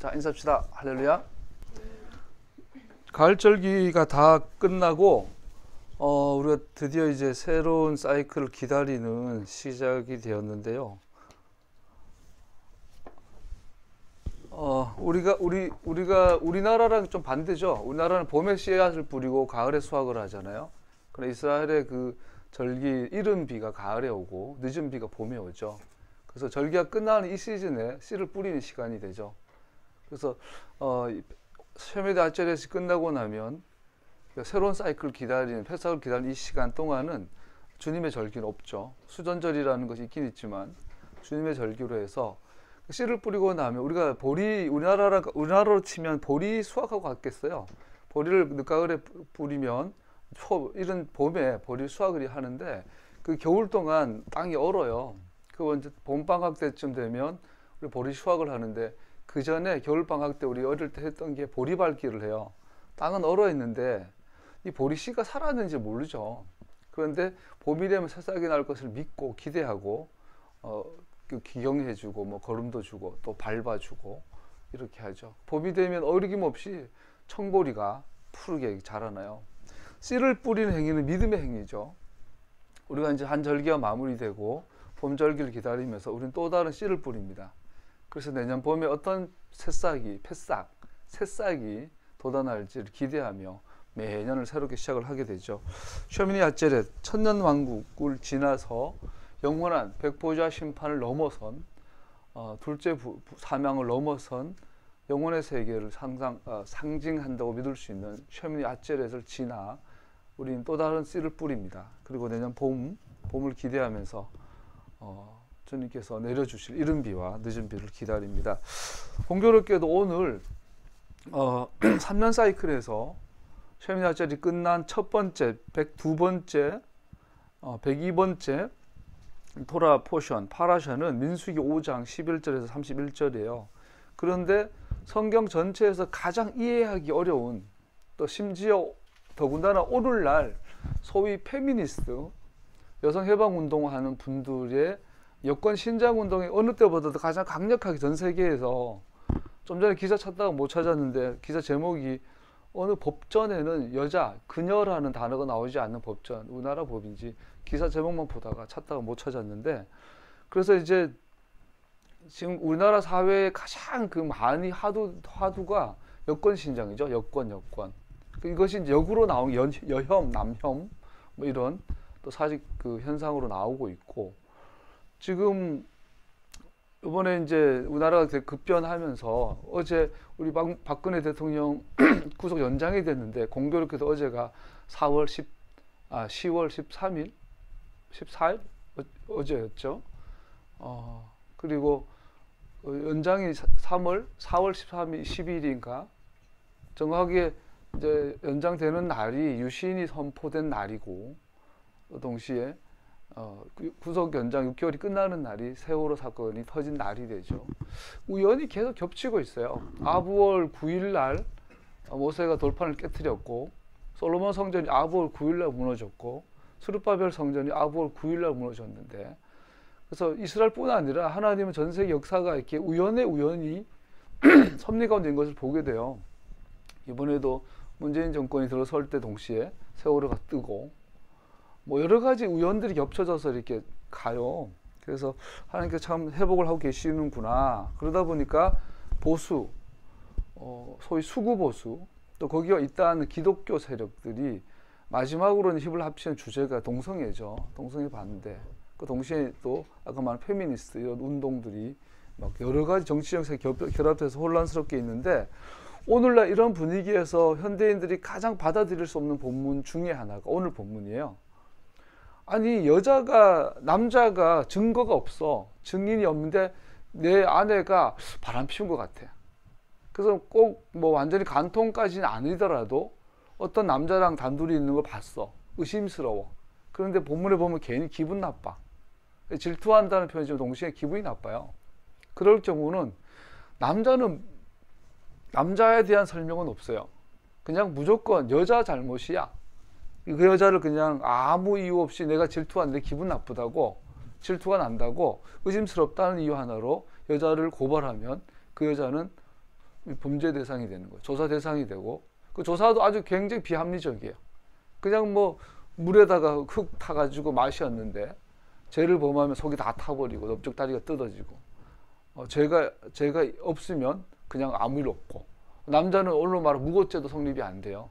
자, 인사합시다. 할렐루야. 가을 절기가 다 끝나고 우리가 드디어 이제 새로운 사이클을 기다리는 시작이 되었는데요. 우리나라랑 좀 반대죠. 우리나라는 봄에 씨앗을 뿌리고 가을에 수확을 하잖아요. 그러나 이스라엘의 그 절기 이른 비가 가을에 오고 늦은 비가 봄에 오죠. 그래서 절기가 끝나는 이 시즌에 씨를 뿌리는 시간이 되죠. 그래서 쉐메드 아차레스 끝나고 나면 새로운 사이클을 기다리는, 패삭을 기다리는 이 시간 동안은 주님의 절기는 없죠. 수전절이라는 것이 있긴 있지만 주님의 절기로 해서 씨를 뿌리고 나면 우리가 우리나라로 치면 보리 수확하고 같겠어요. 보리를 늦가을에 뿌리면 이른 봄에 보리 수확을 하는데 그 겨울 동안 땅이 얼어요. 그 이제 봄방학 때쯤 되면 우리 보리 수확을 하는데 그 전에 겨울방학 때 우리 어릴 때 했던 게 보리 밟기를 해요. 땅은 얼어 있는데 이 보리 씨가 살았는지 모르죠. 그런데 봄이 되면 새싹이 날 것을 믿고 기대하고 기경해주고 뭐 거름도 주고 또 밟아주고 이렇게 하죠. 봄이 되면 어림없이 청보리가 푸르게 자라나요. 씨를 뿌리는 행위는 믿음의 행위죠. 우리가 이제 한 절기가 마무리되고 봄 절기를 기다리면서 우리는 또 다른 씨를 뿌립니다. 그래서 내년 봄에 어떤 새싹이 돋아날지를 기대하며 매년을 새롭게 시작을 하게 되죠. 쉐미니 아체렛 천년 왕국을 지나서 영원한 백보자 심판을 넘어선 둘째 사명을 넘어선 영혼의 세계를 상징한다고 믿을 수 있는 쉐미니 아체렛을 지나 우리는 또 다른 씨를 뿌립니다. 그리고 내년 봄을 기대하면서 주님께서 내려주실 이른 비와 늦은 비를 기다립니다. 공교롭게도 오늘 3년 사이클에서 쉐미니 아체렛이 끝난 첫 번째 102번째 102번째 토라 포션 파라샤는 민수기 5장 11절에서 31절이에요. 그런데 성경 전체에서 가장 이해하기 어려운, 또 심지어 더군다나 오늘날 소위 페미니스트 여성 해방 운동하는 분들의 여권 신장 운동이 어느 때보다도 가장 강력하게 전 세계에서, 좀 전에 기사 찾다가 못 찾았는데 기사 제목이 어느 법전에는 여자, 그녀라는 단어가 나오지 않는 법전, 우리나라 법인지 기사 제목만 보다가 찾다가 못 찾았는데, 그래서 이제 지금 우리나라 사회의 가장 그 많이 화두가 여권 신장이죠. 여권. 이것이 이제 역으로 나온 여혐, 남혐 뭐 이런 또 사직 그 현상으로 나오고 있고, 지금 이번에 이제 우리나라가 급변하면서 어제 우리 박근혜 대통령 구속 연장이 됐는데 공교롭게도 어제가 10월 13일, 14일 어제였죠. 그리고 연장이 4월 13일, 12일인가 정확하게 이제 연장되는 날이 유신이 선포된 날이고, 동시에 구속 연장 6개월이 끝나는 날이 세월호 사건이 터진 날이 되죠. 우연히 계속 겹치고 있어요. 아부월 9일 날 모세가 돌판을 깨뜨렸고, 솔로몬 성전이 아부월 9일 날 무너졌고, 스룹바벨 성전이 아부월 9일 날 무너졌는데, 그래서 이스라엘뿐 아니라 하나님은 전 세계 역사가 이렇게 우연히 섭리 가운데 있는 것을 보게 돼요. 이번에도 문재인 정권이 들어설 때 동시에 세월호가 뜨고, 뭐 여러 가지 우연들이 겹쳐져서 이렇게 가요. 그래서 하나님께서 참 회복을 하고 계시는구나. 그러다 보니까 보수, 소위 수구 보수, 또 거기가 있다는 기독교 세력들이 마지막으로는 힘을 합치는 주제가 동성애죠. 동성애 반대. 그 동시에 또 아까 말한 페미니스트 이런 운동들이 막 여러 가지 정치적 세력이 결합돼서 혼란스럽게 있는데, 오늘날 이런 분위기에서 현대인들이 가장 받아들일 수 없는 본문 중에 하나가 오늘 본문이에요. 아니, 남자가 증거가 없어. 증인이 없는데 내 아내가 바람 피운 것 같아. 그래서 꼭 뭐 완전히 간통까지는 아니더라도 어떤 남자랑 단둘이 있는 걸 봤어. 의심스러워. 그런데 본문에 보면 괜히 기분 나빠. 질투한다는 표현이지만 동시에 기분이 나빠요. 그럴 경우는 남자에 대한 설명은 없어요. 그냥 무조건 여자 잘못이야. 그 여자를 그냥 아무 이유 없이 내가 질투하는데 기분 나쁘다고, 질투가 난다고, 의심스럽다는 이유 하나로 여자를 고발하면 그 여자는 범죄 대상이 되는 거예요. 조사 대상이 되고 그 조사도 아주 굉장히 비합리적이에요. 그냥 뭐 물에다가 흙 타가지고 마셨는데 죄를 범하면 속이 다 타버리고 넓적다리가 뜯어지고 죄가 없으면 그냥 아무 일 없고 남자는 오늘 말하면 무고죄도 성립이 안 돼요.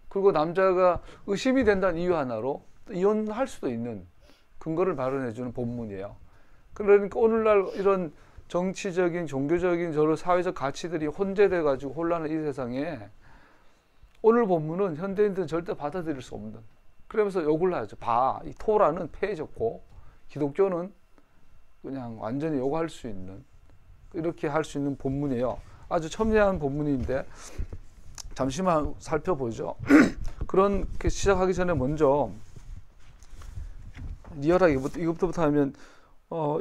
그리고 남자가 의심이 된다는 이유 하나로 이혼할 수도 있는 근거를 마련해주는 본문이에요. 그러니까 오늘날 이런 정치적인 종교적인 저런 사회적 가치들이 혼재돼 가지고 혼란한 이 세상에 오늘 본문은 현대인들은 절대 받아들일 수 없는, 그러면서 욕을 하죠. 이 토라는 폐해졌고 기독교는 그냥 완전히 욕할 수 있는, 이렇게 할 수 있는 본문이에요. 아주 첨예한 본문인데 잠시만 살펴보죠. 그렇게 시작하기 전에 먼저 리얼하게 이것부터 하면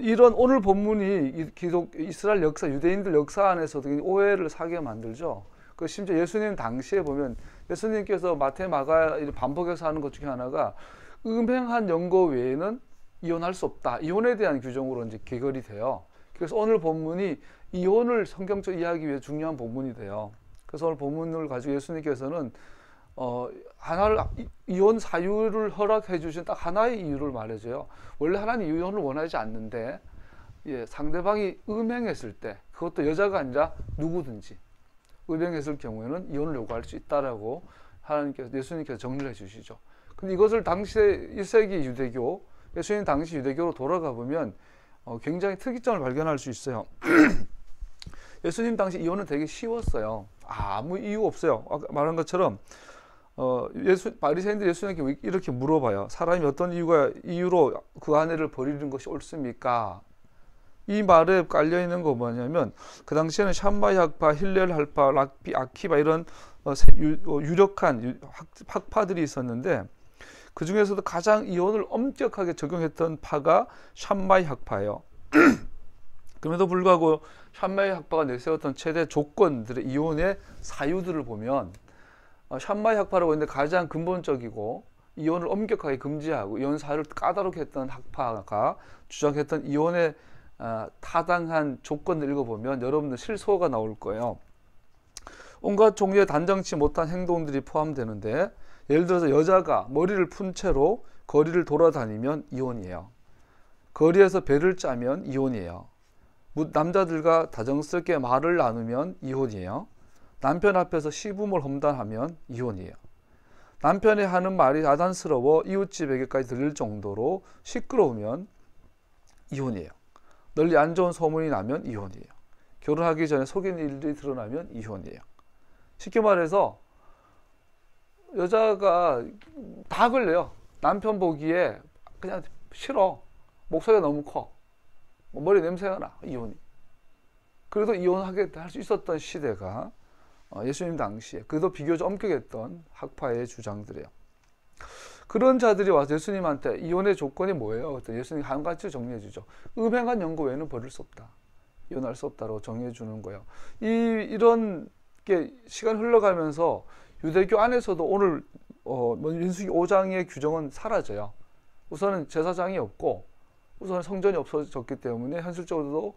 이런 오늘 본문이 이스라엘 역사, 유대인들 역사 안에서도 오해를 사게 만들죠. 그 심지어 예수님 당시에 보면 예수님께서 마태, 마가 반복해서 하는 것 중에 하나가 음행한 연고 외에는 이혼할 수 없다. 이혼에 대한 규정으로 이제 귀결이 돼요. 그래서 오늘 본문이 이혼을 성경적으로 이해하기 위해 중요한 본문이 돼요. 그래서 오늘 본문을 가지고 예수님께서는 하나를 이혼 사유를 허락해 주신 딱 하나의 이유를 말해줘요. 원래 하나님 이혼을 원하지 않는데 상대방이 음행했을 때, 그것도 여자가 아니라 누구든지 음행했을 경우에는 이혼을 요구할 수 있다라고 예수님께서 정리를 해주시죠. 근데 이것을 당시에 1세기 유대교, 예수님 당시 유대교로 돌아가 보면 굉장히 특이점을 발견할 수 있어요. 예수님 당시 이혼은 되게 쉬웠어요. 아무 이유 없어요. 아까 말한 것처럼 바리새인들이 예수님께 이렇게 물어봐요. 사람이 어떤 이유로 그 아내를 버리는 것이 옳습니까? 이 말에 깔려 있는 거 뭐냐면 그 당시에는 샴바이 학파, 힐렐 학파, 락비, 아키바 이런 유력한 학파들이 있었는데 그 중에서도 가장 이혼을 엄격하게 적용했던 파가 샴바이 학파예요. 그럼에도 불구하고 샴바이 학파가 내세웠던 최대 조건들의 이혼의 사유들을 보면 샴바이 학파라고 했는데 가장 근본적이고 이혼을 엄격하게 금지하고 이혼 사유를 까다롭게 했던 학파가 주장했던 이혼의 타당한 조건을 읽어보면 여러분들 실소가 나올 거예요. 온갖 종류의 단정치 못한 행동들이 포함되는데 예를 들어서 여자가 머리를 푼 채로 거리를 돌아다니면 이혼이에요. 거리에서 배를 짜면 이혼이에요. 남자들과 다정스럽게 말을 나누면 이혼이에요. 남편 앞에서 시부모를 험담하면 이혼이에요. 남편이 하는 말이 야단스러워 이웃집에게까지 들릴 정도로 시끄러우면 이혼이에요. 널리 안 좋은 소문이 나면 이혼이에요. 결혼하기 전에 속인 일들이 드러나면 이혼이에요. 쉽게 말해서 여자가 다 걸려요. 남편 보기에 그냥 싫어. 목소리가 너무 커. 머리 냄새가 나. 이혼이. 그래도 이혼하게 할 수 있었던 시대가 예수님 당시에 그래도 비교적 엄격했던 학파의 주장들이에요. 그런 자들이 와서 예수님한테 이혼의 조건이 뭐예요? 그랬더니 예수님이 한 가지 정리해 주죠. 음행한 연고 외에는 버릴 수 없다. 이혼할 수 없다고 정해 주는 거예요. 이런 게 시간 흘러가면서 유대교 안에서도 오늘 민수기 5장의 규정은 사라져요. 우선은 제사장이 없고 우선 성전이 없어졌기 때문에 현실적으로도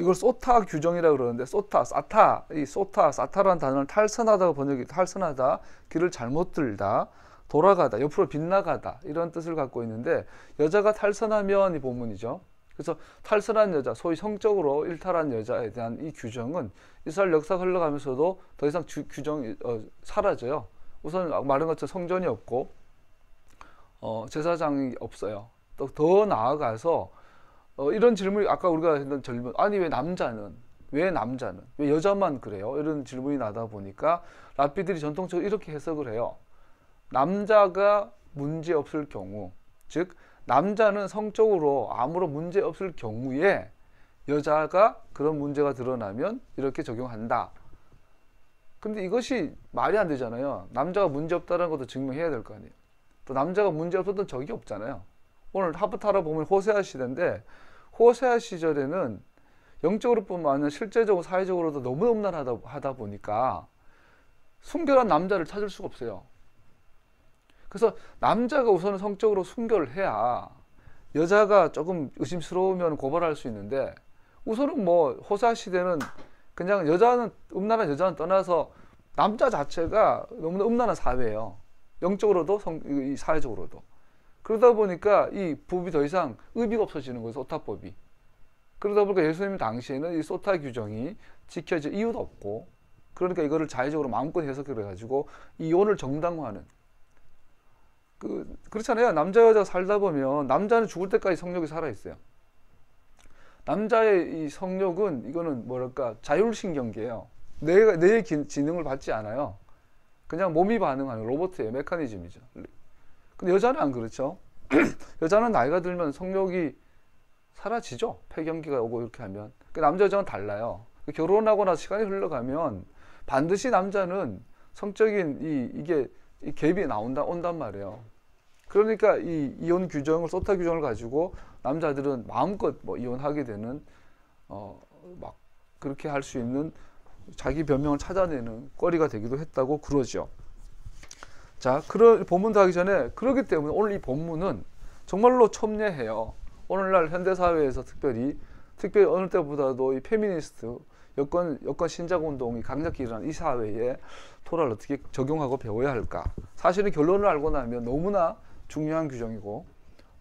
이걸 소타 규정이라고 그러는데 사타라는 단어는 탈선하다가 번역이 탈선하다, 길을 잘못 들다, 돌아가다, 옆으로 빗나가다 이런 뜻을 갖고 있는데 여자가 탈선하면 이 본문이죠. 그래서 탈선한 여자, 소위 성적으로 일탈한 여자에 대한 이 규정은 이스라엘 역사가 흘러가면서도 더 이상 규정이 사라져요. 우선 말한 것처럼 성전이 없고 제사장이 없어요. 또 더 나아가서 이런 질문이 아까 우리가 했던 질문, 아니 왜 남자는 왜 여자만 그래요? 이런 질문이 나다 보니까 랍비들이 전통적으로 이렇게 해석을 해요. 남자가 문제 없을 경우, 즉 남자는 성적으로 아무런 문제 없을 경우에 여자가 그런 문제가 드러나면 이렇게 적용한다. 근데 이것이 말이 안 되잖아요. 남자가 문제 없다는 것도 증명해야 될 거 아니에요. 또 남자가 문제 없었던 적이 없잖아요. 오늘 하프타라 보면 호세아 시대인데 호세아 시절에는 영적으로 뿐만 아니라 실제적으로 사회적으로도 너무 음란하다 보니까 순결한 남자를 찾을 수가 없어요. 그래서 남자가 우선은 성적으로 순결을 해야 여자가 조금 의심스러우면 고발할 수 있는데 우선은 뭐 호사 시대는 그냥 여자는 음란한 여자는 떠나서 남자 자체가 너무나 음란한 사회예요. 영적으로도 이 사회적으로도. 그러다 보니까 이 법이 더 이상 의미가 없어지는 거예요. 소타법이. 그러다 보니까 예수님 당시에는 이 소타 규정이 지켜질 이유도 없고, 그러니까 이거를 자의적으로 마음껏 해석을 해가지고 이혼을 정당화하는. 그렇잖아요. 남자 여자가 살다 보면 남자는 죽을 때까지 성욕이 살아 있어요. 남자의 이 성욕은 이거는 뭐랄까 자율신경계예요. 내 지능을 받지 않아요. 그냥 몸이 반응하는 로봇의 메커니즘이죠. 근데 여자는 안 그렇죠. 여자는 나이가 들면 성욕이 사라지죠. 폐경기가 오고 이렇게 하면. 남자 여자는 달라요. 결혼하고 나서 시간이 흘러가면 반드시 남자는 성적인 이게 갭이 온단 말이에요. 그러니까 이 이혼 규정을, 소타 규정을 가지고 남자들은 마음껏 뭐 이혼하게 되는 막 그렇게 할 수 있는 자기 변명을 찾아내는 거리가 되기도 했다고 그러죠. 자, 그런 본문도 하기 전에, 그렇기 때문에 오늘 이 본문은 정말로 첨예해요. 오늘날 현대사회에서 특별히 어느 때보다도 이 페미니스트, 여권 신작 운동이 강력히 일어난 이 사회에 토라를 어떻게 적용하고 배워야 할까? 사실은 결론을 알고 나면 너무나 중요한 규정이고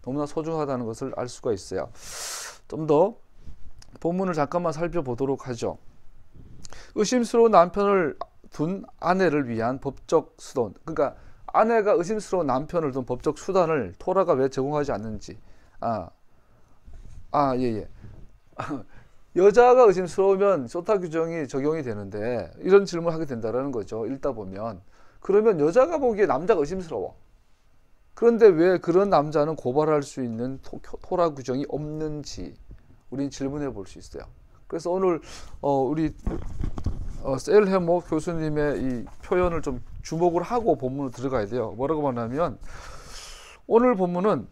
너무나 소중하다는 것을 알 수가 있어요. 좀 더 본문을 잠깐만 살펴보도록 하죠. 의심스러운 남편을 둔 아내를 위한 법적 수단, 그러니까 아내가 의심스러운 남편을 둔 법적 수단을 토라가 왜 제공하지 않는지. 예. 여자가 의심스러우면 소타 규정이 적용이 되는데 이런 질문을 하게 된다는 거죠. 읽다 보면. 그러면 여자가 보기에 남자가 의심스러워. 그런데 왜 그런 남자는 고발할 수 있는 토라 규정이 없는지 우린 질문해 볼 수 있어요. 그래서 오늘 우리 셀 해모 교수님의 이 표현을 좀 주목을 하고 본문으로 들어가야 돼요. 뭐라고 말하면 오늘 본문은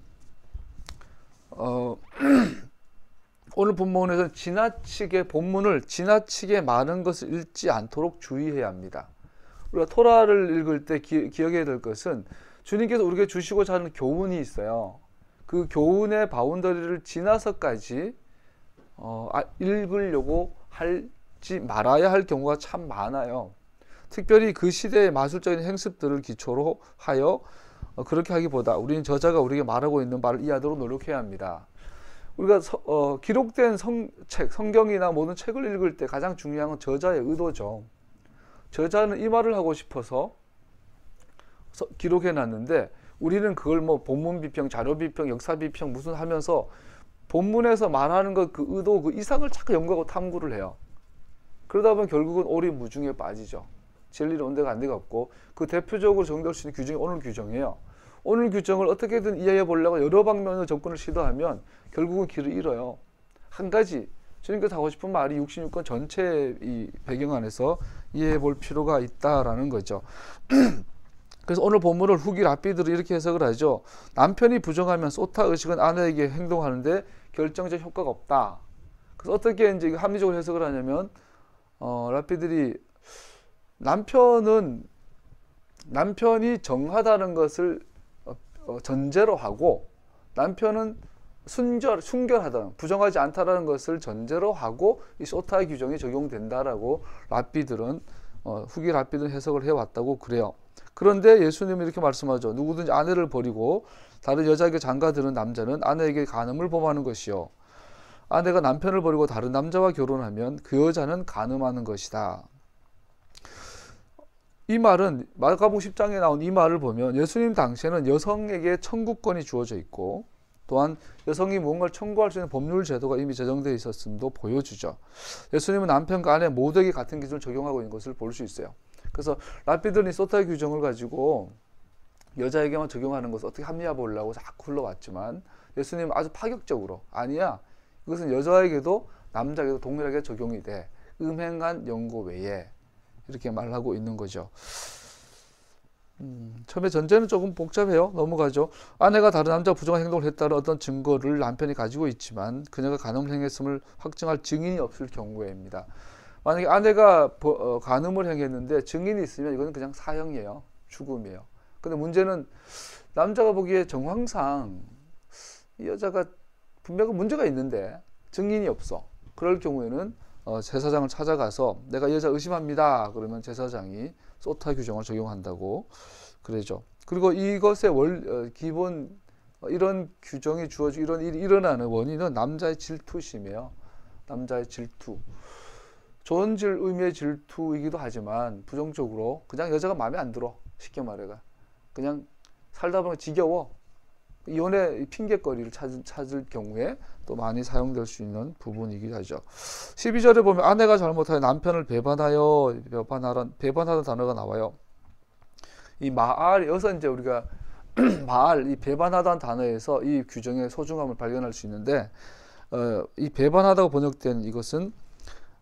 오늘 본문에서 본문을 지나치게 많은 것을 읽지 않도록 주의해야 합니다. 우리가 토라를 읽을 때 기억해야 될 것은 주님께서 우리에게 주시고자 하는 교훈이 있어요. 그 교훈의 바운더리를 지나서까지 읽으려고 하지 말아야 할 경우가 참 많아요. 특별히 그 시대의 마술적인 행습들을 기초로 하여 그렇게 하기보다 우리는 저자가 우리에게 말하고 있는 말을 이해하도록 노력해야 합니다. 우리가 기록된 성경이나 모든 책을 읽을 때 가장 중요한 건 저자의 의도죠. 저자는 이 말을 하고 싶어서 기록해 놨는데 우리는 그걸 뭐 본문 비평, 자료 비평, 역사 비평 무슨 하면서 본문에서 말하는 것 그 의도 그 이상을 자꾸 연구하고 탐구를 해요. 그러다 보면 결국은 오리무중에 빠지죠. 진리는 온데가 안 데가 없고, 그 대표적으로 적용될 수 있는 규정이 오늘 규정이에요. 오늘 규정을 어떻게든 이해해 보려고 여러 방면으로 접근을 시도하면 결국은 길을 잃어요. 한 가지 주님께서 하고 싶은 말이 66권 전체의 이 배경 안에서 이해해 볼 필요가 있다라는 거죠. 그래서 오늘 본문을 후기 랍비들은 이렇게 해석을 하죠. 남편이 부정하면 소타 의식은 아내에게 행동하는데 결정적 효과가 없다. 그래서 어떻게 이제 합리적으로 해석을 하냐면 랍비들이 남편이 정하다는 것을 전제로 하고 남편은 순결하다, 부정하지 않다라는 것을 전제로 하고 이 소타 규정이 적용된다라고 랍비들은 후기 랍비들은 해석을 해왔다고 그래요. 그런데 예수님은 이렇게 말씀하죠. 누구든지 아내를 버리고 다른 여자에게 장가드는 남자는 아내에게 간음을 범하는 것이요. 아내가 남편을 버리고 다른 남자와 결혼하면 그 여자는 간음하는 것이다. 이 말은 마가복음 10장에 나온 이 말을 보면 예수님 당시에는 여성에게 청구권이 주어져 있고 또한 여성이 무언가를 청구할 수 있는 법률 제도가 이미 제정되어 있었음도 보여주죠. 예수님은 남편과 아내 모두에게 같은 기준을 적용하고 있는 것을 볼 수 있어요. 그래서 랍비들이 소타 규정을 가지고 여자에게만 적용하는 것을 어떻게 합리화 보려고 자꾸 흘러왔지만 예수님은 아주 파격적으로 아니야, 이것은 여자에게도 남자에게도 동일하게 적용이 돼, 음행한 연고 외에, 이렇게 말하고 있는 거죠. 처음에 전제는 조금 복잡해요. 넘어가죠. 아내가 다른 남자와 부정한 행동을 했다는 어떤 증거를 남편이 가지고 있지만 그녀가 간음을 행했음을 확증할 증인이 없을 경우에입니다. 만약에 아내가 간음을 행했는데 증인이 있으면 이거는 그냥 사형이에요. 죽음이에요. 근데 문제는 남자가 보기에 정황상 이 여자가 분명히 문제가 있는데 증인이 없어. 그럴 경우에는 제사장을 찾아가서 내가 여자 의심합니다. 그러면 제사장이 소타 규정을 적용한다고 그러죠. 그리고 이것의 기본 이런 규정이 주어지고 이런 일이 일어나는 원인은 남자의 질투심이에요. 남자의 질투. 좋은 의미의 질투이기도 하지만 부정적으로 그냥 여자가 마음에 안 들어. 쉽게 말해가. 그냥 살다 보면 지겨워. 이혼의 핑계거리를 찾을 경우에 또 많이 사용될 수 있는 부분이기도 하죠. 12절에 보면 아내가 잘못하여 남편을 배반하는 단어가 나와요. 이 마알, 여기서 이제 우리가 마알, 이 배반하다는 단어에서 이 규정의 소중함을 발견할 수 있는데, 이 배반하다고 번역된 이것은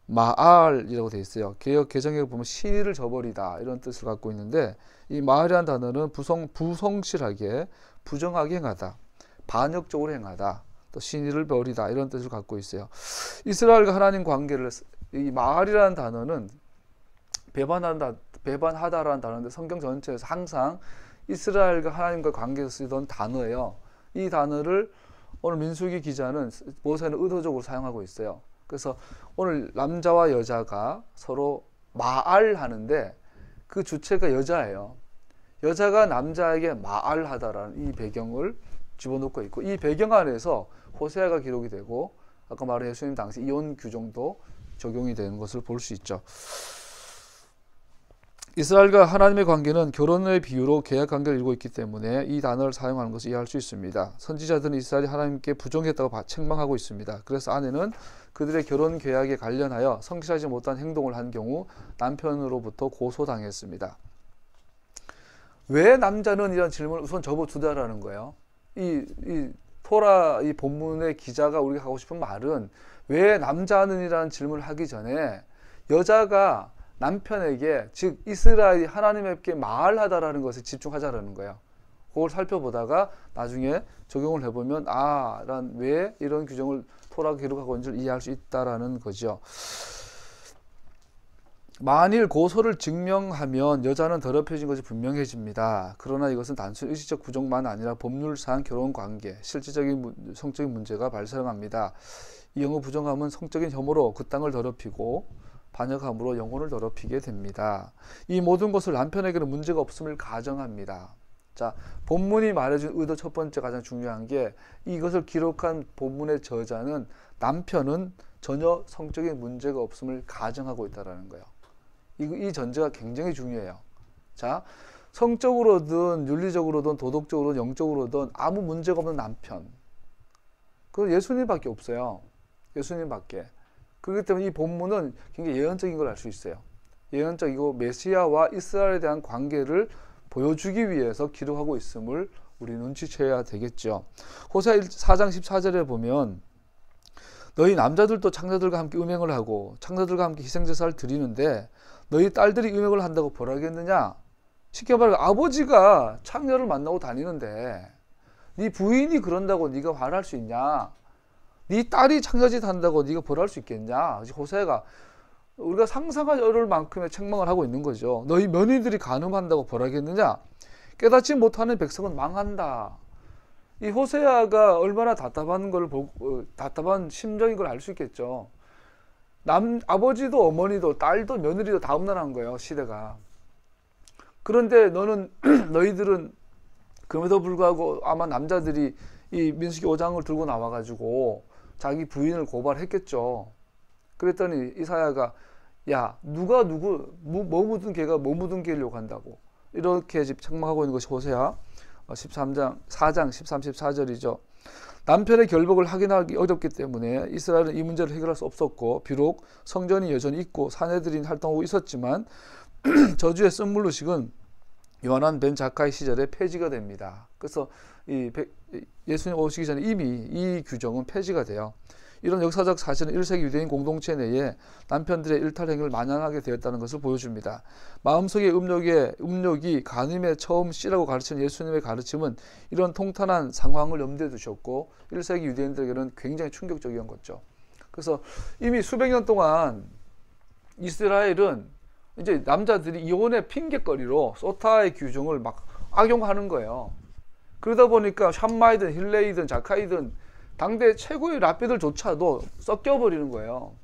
마알이라고 되어 있어요. 개역 개정에 보면 신의를 저버리다 이런 뜻을 갖고 있는데, 이 마알이라는 단어는 부성실하게 부정하게 행하다, 반역적으로 행하다, 또 신의를 버리다 이런 뜻을 갖고 있어요. 이스라엘과 하나님 관계를 이 마알이라는 단어는 배반하다라는 단어인데 성경 전체에서 항상 이스라엘과 하나님과 관계에서 쓰던 단어예요. 이 단어를 오늘 민수기 기자는 모세는 의도적으로 사용하고 있어요. 그래서 오늘 남자와 여자가 서로 마알하는데 그 주체가 여자예요. 여자가 남자에게 마알하다라는 이 배경을 집어넣고 있고, 이 배경 안에서 호세아가 기록이 되고 아까 말한 예수님 당시 이혼 규정도 적용이 되는 것을 볼 수 있죠. 이스라엘과 하나님의 관계는 결혼의 비유로 계약 관계를 이루고 있기 때문에 이 단어를 사용하는 것을 이해할 수 있습니다. 선지자들은 이스라엘이 하나님께 부정했다고 책망하고 있습니다. 그래서 아내는 그들의 결혼 계약에 관련하여 성실하지 못한 행동을 한 경우 남편으로부터 고소당했습니다. 왜 남자는 이런 질문을 우선 접어두다라는 거예요. 이 토라 이 본문의 기자가 우리가 하고 싶은 말은 왜 남자는이라는 질문을 하기 전에 여자가 남편에게, 즉 이스라엘이 하나님께 마알하다라는 것에 집중하자라는 거예요. 그걸 살펴보다가 나중에 적용을 해보면 왜 이런 규정을 토라가 기록하고 있는지를 이해할 수 있다라는 거죠. 만일 고소를 증명하면 여자는 더럽혀진 것이 분명해집니다. 그러나 이것은 단순 의식적 부정만 아니라 법률상 결혼관계, 실질적인 성적인 문제가 발생합니다. 이 경우 부정함은 성적인 혐오로 그 땅을 더럽히고 반역함으로 영혼을 더럽히게 됩니다. 이 모든 것을 남편에게는 문제가 없음을 가정합니다. 자, 본문이 말해준 의도 첫 번째 가장 중요한 게, 이것을 기록한 본문의 저자는 남편은 전혀 성적인 문제가 없음을 가정하고 있다는 거예요. 이 전제가 굉장히 중요해요. 자, 성적으로든 윤리적으로든 도덕적으로든 영적으로든 아무 문제가 없는 남편. 그건 예수님밖에 없어요. 예수님밖에. 그렇기 때문에 이 본문은 굉장히 예언적인 걸 알 수 있어요. 예언적이고 메시아와 이스라엘에 대한 관계를 보여주기 위해서 기록하고 있음을 우리 눈치채야 되겠죠. 호세아 4장 14절에 보면 너희 남자들도 창녀들과 함께 음행을 하고 창녀들과 함께 희생제사를 드리는데 너희 딸들이 음행을 한다고 벌하겠느냐? 쉽게 말해 아버지가 창녀를 만나고 다니는데 네 부인이 그런다고 네가 화날 수 있냐? 네 딸이 창녀짓 한다고 네가 벌할 수 있겠냐? 호세아가 우리가 상상하지 어려울 만큼의 책망을 하고 있는 거죠. 너희 며느리들이 간음한다고 벌하겠느냐? 깨닫지 못하는 백성은 망한다. 이 호세아가 얼마나 답답한 심정인 걸 알 수 있겠죠. 아버지도 어머니도 딸도 며느리도 다 음란한 거예요, 시대가. 그런데 너희들은 그럼에도 불구하고 아마 남자들이 이 민수기 5장을 들고 나와가지고 자기 부인을 고발했겠죠. 그랬더니 이사야가 누가 뭐 묻은 개가 뭐 묻은 개려고 한다고 이렇게 지금 책망하고 있는 것이 호세아 4장 13, 14절이죠. 남편의 결복을 확인하기 어렵기 때문에 이스라엘은 이 문제를 해결할 수 없었고, 비록 성전이 여전히 있고 사내들이 활동하고 있었지만 저주의 쓴물루식은 요한한 벤 자카이 시절에 폐지가 됩니다. 그래서 예수님 오시기 전에 이미 이 규정은 폐지가 돼요. 이런 역사적 사실은 1세기 유대인 공동체 내에 남편들의 일탈 행위를 만연하게 되었다는 것을 보여줍니다. 마음속의 음욕이 간음의 처음 씨라고 가르치는 예수님의 가르침은 이런 통탄한 상황을 염두에 두셨고 1세기 유대인들에게는 굉장히 충격적이었던 거죠. 그래서 이미 수백 년 동안 이스라엘은 이제 남자들이 이혼의 핑계거리로 소타의 규정을 막 악용하는 거예요. 그러다 보니까 샴마이든 힐레이든 자카이든 당대 최고의 랍비들조차도 섞여버리는 거예요.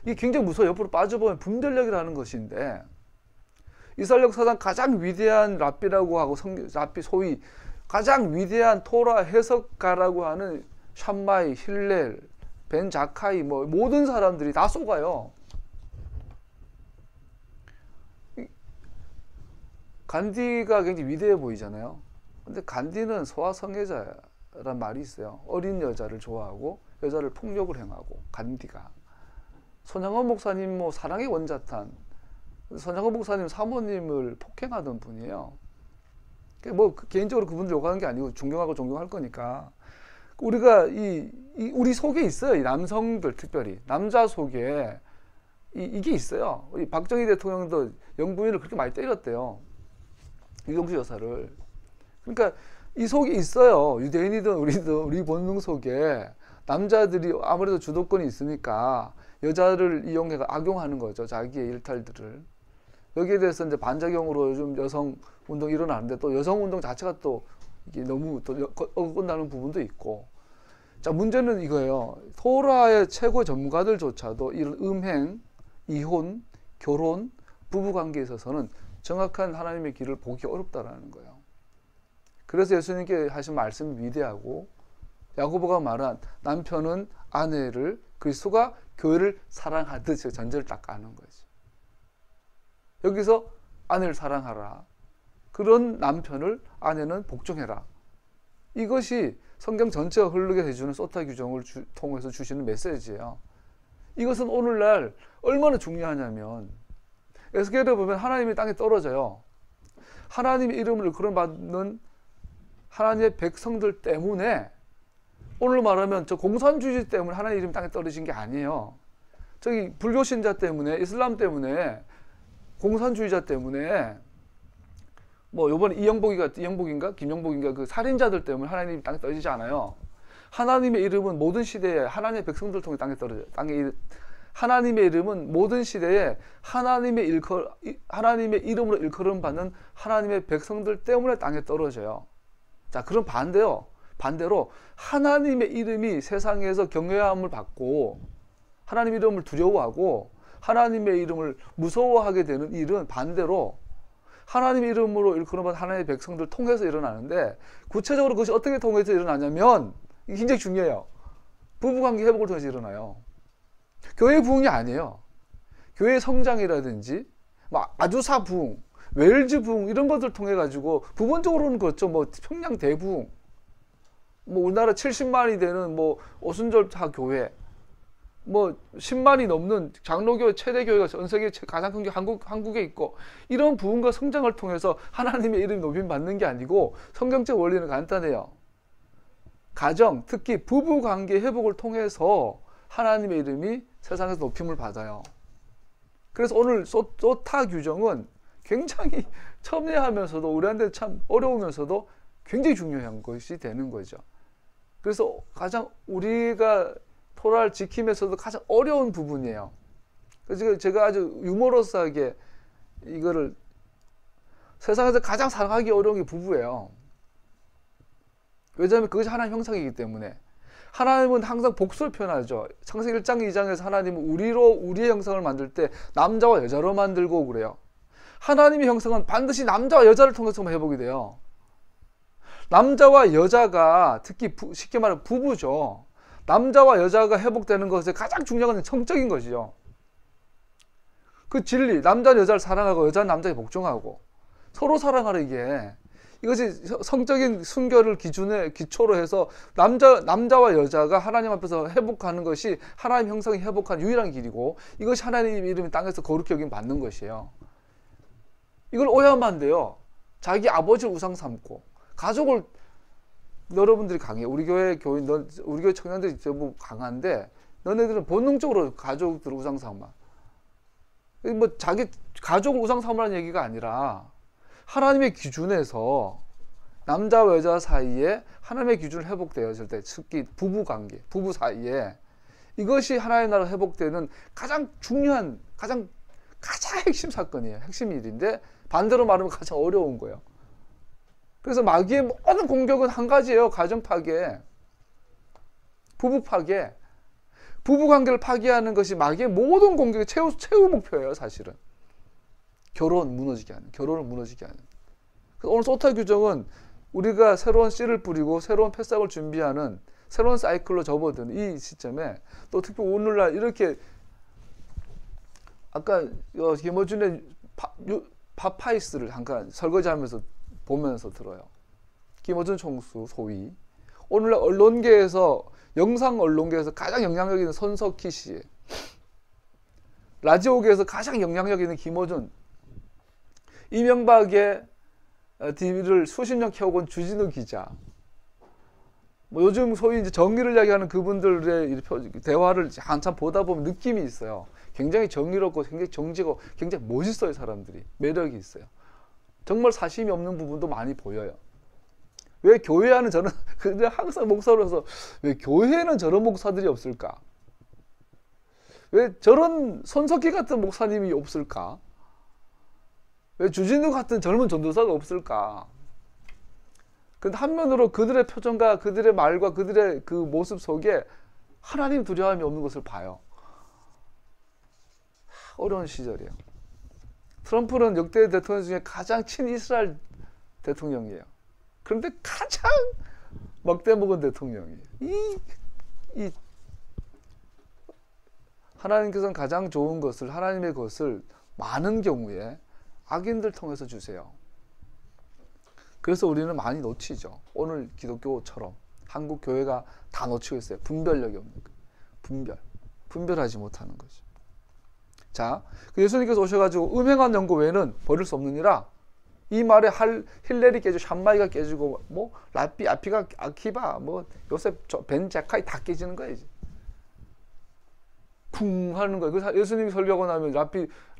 이게 굉장히 무서워요. 옆으로 빠져보면 분별력이라는 것인데, 이스라엘 역사상 가장 위대한 랍비라고 하고 랍비 소위 가장 위대한 토라 해석가라고 하는 샴마이, 힐렐, 벤 자카이 뭐 모든 사람들이 다 속아요. 간디가 굉장히 위대해 보이잖아요. 근데 간디는 소아성애자란 말이 있어요. 어린 여자를 좋아하고 여자를 폭력을 행하고, 간디가. 손양원 목사님 뭐 사랑의 원자탄, 손양원 목사님 사모님을 폭행하던 분이에요. 뭐 개인적으로 그분들 욕하는 게 아니고 존경하고 존경할 거니까. 우리가 우리 속에 있어요. 이 남성들, 특별히 남자 속에 이게 있어요. 우리 박정희 대통령도 영부인을 그렇게 많이 때렸대요. 유경수 여사를. 그러니까 이 속에 있어요. 유대인이든 우리 본능 속에 남자들이 아무래도 주도권이 있으니까 여자를 이용해 악용하는 거죠. 자기의 일탈들을. 여기에 대해서 이제 반작용으로 요즘 여성 운동이 일어나는데, 또 여성 운동 자체가 또 이게 너무 또 어긋나는 부분도 있고. 자, 문제는 이거예요. 토라의 최고 전문가들조차도 이런 음행, 이혼, 결혼, 부부관계에 있어서는 정확한 하나님의 길을 보기 어렵다라는 거예요. 그래서 예수님께 하신 말씀이 위대하고, 야고보가 말한 남편은 아내를 그리스도가 교회를 사랑하듯이 전제를 딱 까는 거죠. 여기서 아내를 사랑하라. 그런 남편을 아내는 복종해라. 이것이 성경 전체가 흐르게 해주는 소타 규정을 통해서 주시는 메시지예요. 이것은 오늘날 얼마나 중요하냐면, 에스겔에 보면 하나님이 땅에 떨어져요. 하나님의 이름을 거론받는 하나님의 백성들 때문에, 오늘 말하면 저 공산주의 때문에 하나님 이름이 땅에 떨어진 게 아니에요. 저기 불교 신자 때문에, 이슬람 때문에, 공산주의자 때문에, 뭐 요번에 이영복인가 김영복인가 그 살인자들 때문에 하나님이 땅에 떨어지지 않아요. 하나님의 이름은 모든 시대에 하나님의 백성들을 통해 땅에 떨어져요. 하나님의 이름은 모든 시대에 하나님의 이름으로 일컬음 받는 하나님의 백성들 때문에 땅에 떨어져요. 자, 그럼 반대로 하나님의 이름이 세상에서 경외함을 받고 하나님 이름을 두려워하고 하나님의 이름을 무서워하게 되는 일은 반대로 하나님의 이름으로 일컬음받은 하나님의 백성들 통해서 일어나는데, 구체적으로 그것이 어떻게 통해서 일어나냐면, 이게 굉장히 중요해요. 부부관계 회복을 통해서 일어나요. 교회 부흥이 아니에요. 교회 성장이라든지 아주사 부흥, 웨일즈 부흥 이런 것들 통해 가지고 부분적으로는 그렇죠. 뭐 평양 대부흥, 뭐 우리나라 70만이 되는 뭐 오순절차 교회, 뭐 10만이 넘는 장로교 최대 교회가 전 세계 가장 큰 게 한국에 있고, 이런 부흥과 성장을 통해서 하나님의 이름이 높임 받는 게 아니고, 성경적 원리는 간단해요. 가정, 특히 부부 관계 회복을 통해서 하나님의 이름이 세상에서 높임을 받아요. 그래서 오늘 소타 규정은 굉장히 첨예하면서도 우리한테 참 어려우면서도 굉장히 중요한 것이 되는 거죠. 그래서 가장 우리가 토라를 지키면서도 가장 어려운 부분이에요. 그래서 제가 아주 유머러스하게 이거를, 세상에서 가장 사랑하기 어려운 게 부부예요. 왜냐하면 그것이 하나님 형상이기 때문에. 하나님은 항상 복수를 표현하죠. 창세기 1장 2장에서 하나님은 우리의 형상을 만들 때 남자와 여자로 만들고 그래요. 하나님의 형상은 반드시 남자와 여자를 통해서만 회복이 돼요. 남자와 여자가, 특히 쉽게 말하면 부부죠. 남자와 여자가 회복되는 것에 가장 중요한 건 성적인 것이죠. 그 진리, 남자는 여자를 사랑하고 여자는 남자에 복종하고 서로 사랑하라, 이것이 성적인 순결을 기초로 해서 남자와 여자가 하나님 앞에서 회복하는 것이 하나님 형상이 회복한 유일한 길이고, 이것이 하나님의 이름이 땅에서 거룩히 여김 받는 것이에요. 이걸 오해하면 안 돼요. 자기 아버지를 우상 삼고 가족을, 여러분들이 강해요. 우리 교회 청년들이 전부 강한데, 너네들은 본능적으로 가족들을 우상 삼아. 뭐 자기 가족을 우상 삼으라는 얘기가 아니라, 하나님의 기준에서 남자와 여자 사이에 하나님의 기준을 회복되었을 때, 특히 부부관계, 부부 사이에 이것이 하나님의 나라 회복되는 가장 중요한, 가장 핵심 사건이에요. 핵심 일인데, 반대로 말하면 가장 어려운 거예요. 그래서 마귀의 모든 공격은 한 가지예요. 가정 파괴. 부부 파괴. 부부 관계를 파괴하는 것이 마귀의 모든 공격의 최후 목표예요, 사실은. 결혼을 무너지게 하는. 오늘 소타 규정은 우리가 새로운 씨를 뿌리고 새로운 패싹을 준비하는 새로운 사이클로 접어든 이 시점에 또 특히 오늘날 이렇게 아까 김어준의 파파이스를 잠깐 설거지하면서 보면서 들어요. 김어준 총수 소위 오늘날 언론계에서 영상 언론계에서 가장 영향력 있는 손석희 씨, 라디오계에서 가장 영향력 있는 김어준, 이명박의 TV를 수십 년 키워본 주진우 기자, 뭐 요즘 소위 이제 정의를 이야기하는 그분들의 대화를 한참 보다 보면 느낌이 있어요. 굉장히 정의롭고 굉장히 정직하고 굉장히 멋있어요. 사람들이 매력이 있어요. 정말 사심이 없는 부분도 많이 보여요. 왜 교회하는 저는 근데 항상 목사로서 왜 교회에는 저런 목사들이 없을까? 왜 저런 손석희 같은 목사님이 없을까? 왜 주진우 같은 젊은 전도사가 없을까? 근데 한면으로 그들의 표정과 그들의 말과 그들의 그 모습 속에 하나님 두려움이 없는 것을 봐요. 어려운 시절이에요. 트럼프는 역대 대통령 중에 가장 친이스라엘 대통령이에요. 그런데 가장 먹대먹은 대통령이에요. 하나님께서는 가장 좋은 것을, 하나님의 것을 많은 경우에 악인들 통해서 주세요. 그래서 우리는 많이 놓치죠. 오늘 기독교처럼 한국 교회가 다 놓치고 있어요. 분별력이 없는 거예요. 분별하지 못하는 거죠. 자, 예수님께서 오셔가지고 음행한 연고 외에는 버릴 수 없느니라. 이 말에 힐렐이 깨지고 샴마이가 깨지고 뭐 라삐 아피가 아키바 뭐 요셉 벤 자카이 다 깨지는 거예요. 이제. 쿵 하는 거예요. 그래서 예수님이 설교하고 나면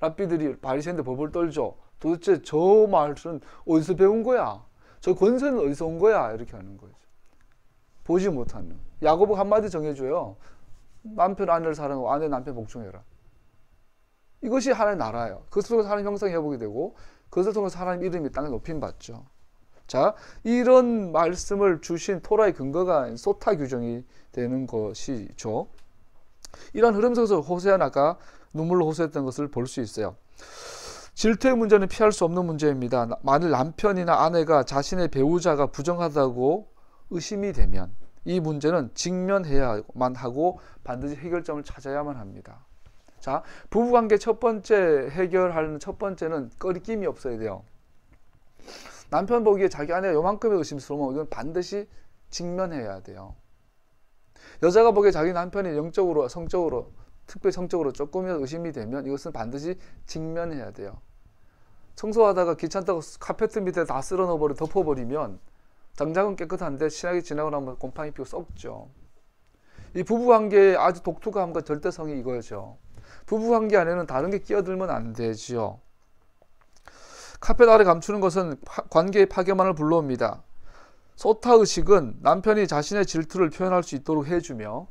라삐들이 바리새인들 벌벌 떨죠. 도대체 저 말은 어디서 배운 거야? 저 권세는 어디서 온 거야? 이렇게 하는 거죠. 보지 못하는. 야고보가 한마디 정해줘요. 남편 아내를 사랑하고 아내 남편 복종해라. 이것이 하나님의 나라예요. 그것을 통해서 하나님 형상이 회복이 되고 그것을 통해서 하나님 이름이 땅에 높임받죠. 자, 이런 말씀을 주신 토라의 근거가 소타 규정이 되는 것이죠. 이런 흐름 속에서 호세아는 아까 눈물로 호소했던 것을 볼 수 있어요. 질투의 문제는 피할 수 없는 문제입니다. 만일 남편이나 아내가 자신의 배우자가 부정하다고 의심이 되면 이 문제는 직면해야만 하고 반드시 해결점을 찾아야만 합니다. 자, 부부관계 첫 번째 해결하는 첫 번째는 꺼리낌이 없어야 돼요. 남편 보기에 자기 아내가 요만큼의 의심스러우면 이건 반드시 직면해야 돼요. 여자가 보기에 자기 남편이 영적으로, 성적으로, 특별히 성적으로 조금이라도 의심이 되면 이것은 반드시 직면해야 돼요. 청소하다가 귀찮다고 카페트 밑에 다 쓸어 넣어버려 덮어버리면 장작은 깨끗한데 신학이 지나고 나면 곰팡이 피고 썩죠. 이 부부관계의 아주 독특함과 절대성이 이거죠. 부부관계 안에는 다른 게 끼어들면 안 되지요. 카펫 아래 감추는 것은 관계의 파괴만을 불러옵니다. 소타의식은 남편이 자신의 질투를 표현할 수 있도록 해주며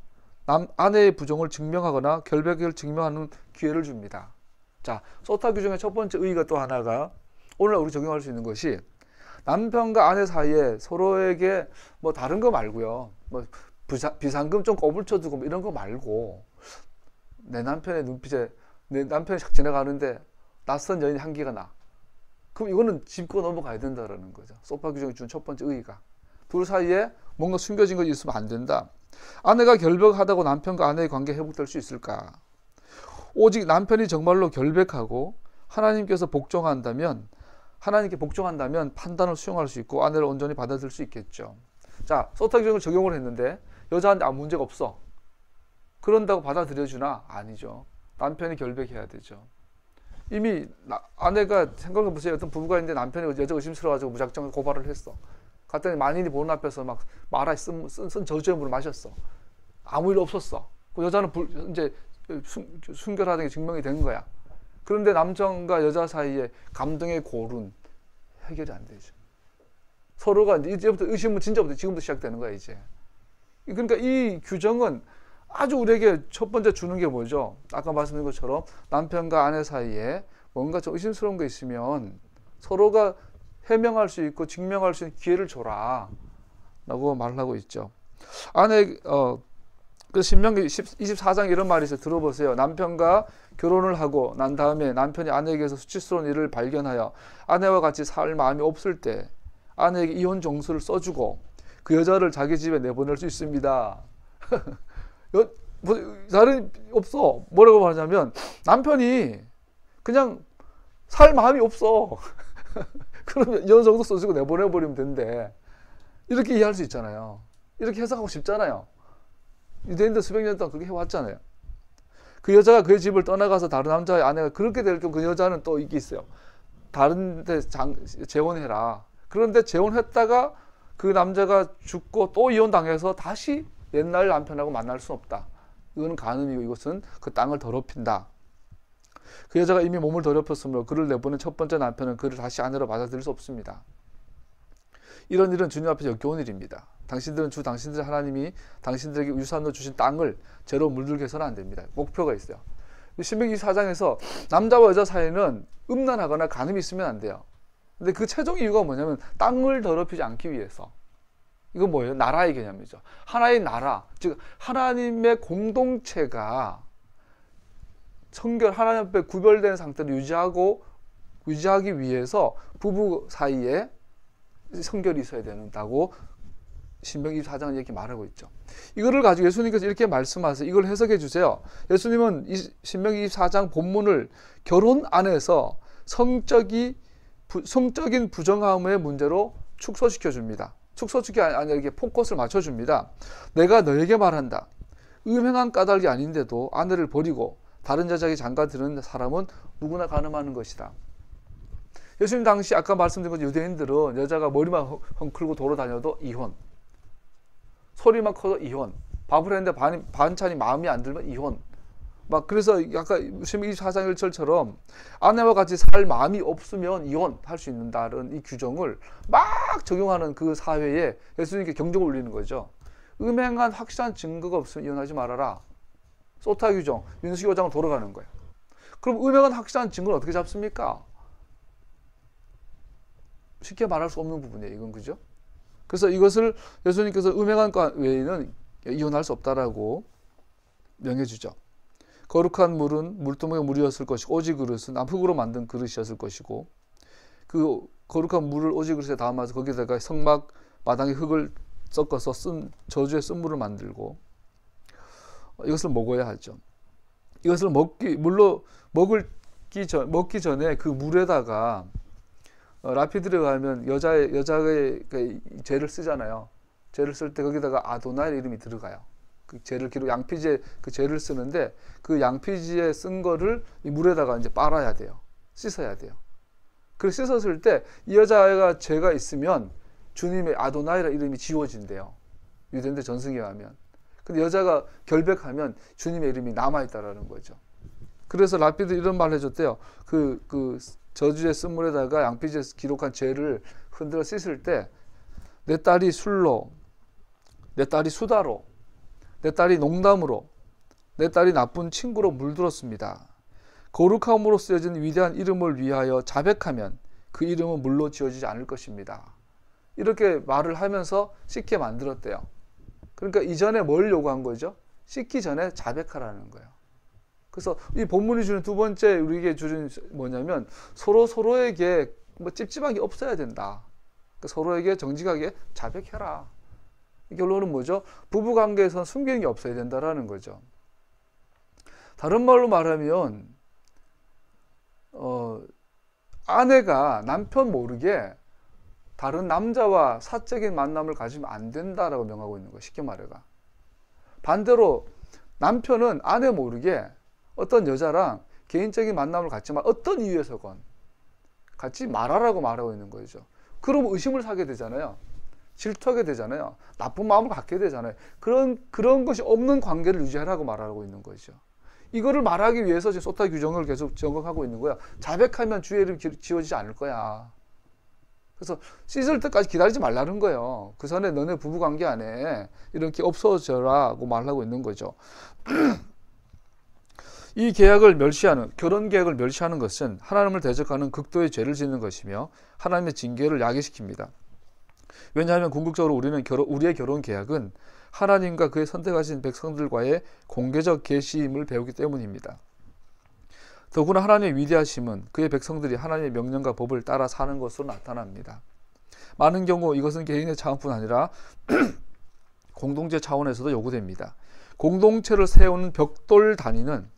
아내의 부정을 증명하거나 결백을 증명하는 기회를 줍니다. 자, 소타 규정의 첫 번째 의의가 또 하나가 오늘 우리 적용할 수 있는 것이 남편과 아내 사이에 서로에게 뭐 다른 거 말고요. 뭐 비상금 좀 꼬불쳐두고 뭐 이런 거 말고 내 남편의 눈빛에 내 남편이 싹 지나가는데 낯선 여인 향기가 나. 그럼 이거는 짚고 넘어가야 된다라는 거죠. 소파 규정이 준 첫 번째 의의가. 둘 사이에 뭔가 숨겨진 것이 있으면 안 된다. 아내가 결백하다고 남편과 아내의 관계 회복될 수 있을까? 오직 남편이 정말로 결백하고 하나님께 복종한다면 판단을 수용할 수 있고 아내를 온전히 받아들일 수 있겠죠. 자, 소타 규정을 적용을 했는데 여자한테 아무 문제가 없어. 그런다고 받아들여주나? 아니죠. 남편이 결백해야 되죠. 이미 아내가 생각해보세요. 어떤 부부가 있는데 남편이 여자 의심스러워가지고 무작정 고발을 했어. 갔더니 만인이 보는 앞에서 막 말아 쓴 저주의 물을 마셨어. 아무 일 없었어. 그 여자는 이제 순결하다는 게 증명이 된 거야. 그런데 남성과 여자 사이에 감정의 고룬 해결이 안 되죠. 서로가 이제부터 의심은 진짜부터 지금부터 시작되는 거야 이제. 그러니까 이 규정은 아주 우리에게 첫 번째 주는 게 뭐죠? 아까 말씀드린 것처럼 남편과 아내 사이에 뭔가 좀 의심스러운 게 있으면 서로가 해명할 수 있고 증명할 수 있는 기회를 줘라 라고 말하고 있죠. 그래서 신명기 24장 이런 말이 있어요. 들어보세요. 남편과 결혼을 하고 난 다음에 남편이 아내에게서 수치스러운 일을 발견하여 아내와 같이 살 마음이 없을 때 아내에게 이혼 정서를 써주고 그 여자를 자기 집에 내보낼 수 있습니다. 다른 없어. 뭐라고 말하냐면 남편이 그냥 살 마음이 없어. 그러면 이혼 정서 써주고 내보내버리면 된대. 이렇게 이해할 수 있잖아요. 이렇게 해석하고 싶잖아요. 유대인들 수백 년 동안 그렇게 해왔잖아요. 그 여자가 그 집을 떠나가서 다른 남자의 아내가 그렇게 될 경우 그 여자는 또 이게 있어요. 다른 데 재혼해라. 그런데 재혼했다가 그 남자가 죽고 또 이혼당해서 다시 옛날 남편하고 만날 수는 없다. 이거는 간음이고 이것은 그 땅을 더럽힌다. 그 여자가 이미 몸을 더럽혔으므로 그를 내보낸 첫 번째 남편은 그를 다시 아내로 받아들일 수 없습니다. 이런 일은 주님 앞에서 역겨운 일입니다. 당신들의 하나님이 당신들에게 유산으로 주신 땅을 죄로 물들게 해서는 안 됩니다. 목표가 있어요. 신명기 24장에서 남자와 여자 사이에는 음란하거나 간음이 있으면 안 돼요. 근데 그 최종 이유가 뭐냐면 땅을 더럽히지 않기 위해서. 이건 뭐예요? 나라의 개념이죠. 하나의 나라, 즉 하나님의 공동체가 하나님 앞에 구별된 상태를 유지하기 위해서 부부 사이에 성결이 있어야 된다고 신명기 24장은 이렇게 말하고 있죠. 이거를 가지고 예수님께서 이렇게 말씀하세요. 이걸 해석해 주세요. 예수님은 이 신명기 24장 본문을 결혼 안에서 성적인 부정함의 문제로 축소시켜 줍니다. 축소시켜 아니라 이렇게 포커스를 맞춰 줍니다. 내가 너에게 말한다. 음행한 까닭이 아닌데도 아내를 버리고 다른 여자에게 장가드는 사람은 누구나 간음하는 것이다. 예수님 당시 아까 말씀드린 것처럼 유대인들은 여자가 머리만 헝클고 돌아다녀도 이혼, 소리만 커도 이혼, 밥을 했는데 반찬이 마음에 안 들면 이혼. 막 그래서 아까 신명기 24장 1절처럼 아내와 같이 살 마음이 없으면 이혼할 수 있다는 이 규정을 막 적용하는 그 사회에 예수님께 경종을 울리는 거죠. 음행한 확실한 증거가 없으면 이혼하지 말아라. 소타 규정, 윤수기 5장으로 돌아가는 거예요. 그럼 음행한 확실한 증거를 어떻게 잡습니까? 쉽게 말할 수 없는 부분이에요. 이건 그죠? 그래서 이것을 예수님께서 음행한 것 외에는 이혼할 수 없다라고 명해주죠. 거룩한 물은 물두멍에 물이었을 것이고 오지 그릇은 흙으로 만든 그릇이었을 것이고 그 거룩한 물을 오지 그릇에 담아서 거기다가 성막 마당에 흙을 섞어서 저주의 쓴물을 만들고 이것을 먹어야 하죠. 이것을 먹기 전에 그 물에다가 라피드에 가면 여자의 죄를 쓰잖아요. 죄를 쓸 때 거기다가 아도나의 이름이 들어가요. 그 죄를 양피지에 그 죄를 쓰는데 그 양피지에 쓴 거를 이 물에다가 이제 빨아야 돼요. 씻어야 돼요. 그래서 씻었을 때 이 여자가 죄가 있으면 주님의 아도나이라는 이름이 지워진대요. 유대인들 전승에 하면. 근데 여자가 결백하면 주님의 이름이 남아있다라는 거죠. 그래서 라피드 이런 말을 해줬대요. 그 저주의 쓴물에다가 양피지에 기록한 죄를 흔들어 씻을 때 내 딸이 술로, 내 딸이 수다로, 내 딸이 농담으로, 내 딸이 나쁜 친구로 물들었습니다. 거룩함으로 쓰여진 위대한 이름을 위하여 자백하면 그 이름은 물로 지워지지 않을 것입니다. 이렇게 말을 하면서 씻게 만들었대요. 그러니까 이전에 뭘 요구한 거죠? 씻기 전에 자백하라는 거예요. 그래서 이 본문이 주는 두 번째 우리에게 주는 뭐냐면 서로에게 뭐 찝찝한 게 없어야 된다. 그러니까 서로에게 정직하게 자백해라. 결론은 뭐죠? 부부관계에서는 숨기는 게 없어야 된다라는 거죠. 다른 말로 말하면 아내가 남편 모르게 다른 남자와 사적인 만남을 가지면 안 된다라고 명하고 있는 거예요. 쉽게 말해가. 반대로 남편은 아내 모르게 어떤 여자랑 개인적인 만남을 갖지만 어떤 이유에서건 갖지 말아라고 말하고 있는 거죠. 그럼 의심을 사게 되잖아요. 질투하게 되잖아요. 나쁜 마음을 갖게 되잖아요. 그런 것이 없는 관계를 유지하라고 말하고 있는 거죠. 이거를 말하기 위해서 지금 소타 규정을 계속 적용하고 있는 거야. 자백하면 주의 이름이 지워지지 않을 거야. 그래서 씻을 때까지 기다리지 말라는 거예요. 그 전에 너네 부부관계 안에 이렇게 없어져라고 말하고 있는 거죠. 이 계약을 멸시하는, 결혼 계약을 멸시하는 것은 하나님을 대적하는 극도의 죄를 짓는 것이며 하나님의 징계를 야기시킵니다. 왜냐하면 궁극적으로 우리의 결혼 계약은 하나님과 그의 선택하신 백성들과의 공개적 계시임을 배우기 때문입니다. 더구나 하나님의 위대하심은 그의 백성들이 하나님의 명령과 법을 따라 사는 것으로 나타납니다. 많은 경우 이것은 개인의 차원뿐 아니라 공동체 차원에서도 요구됩니다. 공동체를 세우는 벽돌 단위는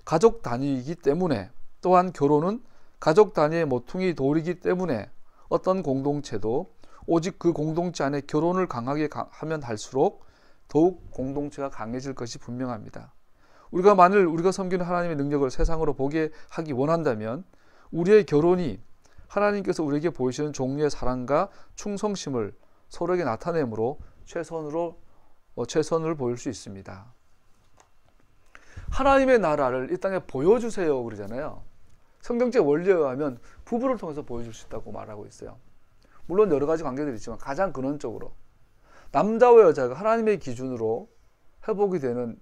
가족 단위이기 때문에, 또한 결혼은 가족 단위의 모퉁이 돌이기 때문에 어떤 공동체도 오직 그 공동체 안에 결혼을 강하게 하면 할수록 더욱 공동체가 강해질 것이 분명합니다. 만일 우리가 섬기는 하나님의 능력을 세상으로 보게 하기 원한다면 우리의 결혼이 하나님께서 우리에게 보이시는 종류의 사랑과 충성심을 서로에게 나타내므로 최선을 보일 수 있습니다. 하나님의 나라를 이 땅에 보여주세요 그러잖아요. 성경적 원리에 의하면 부부를 통해서 보여줄 수 있다고 말하고 있어요. 물론 여러 가지 관계들이 있지만 가장 근원적으로 남자와 여자가 하나님의 기준으로 회복이 되는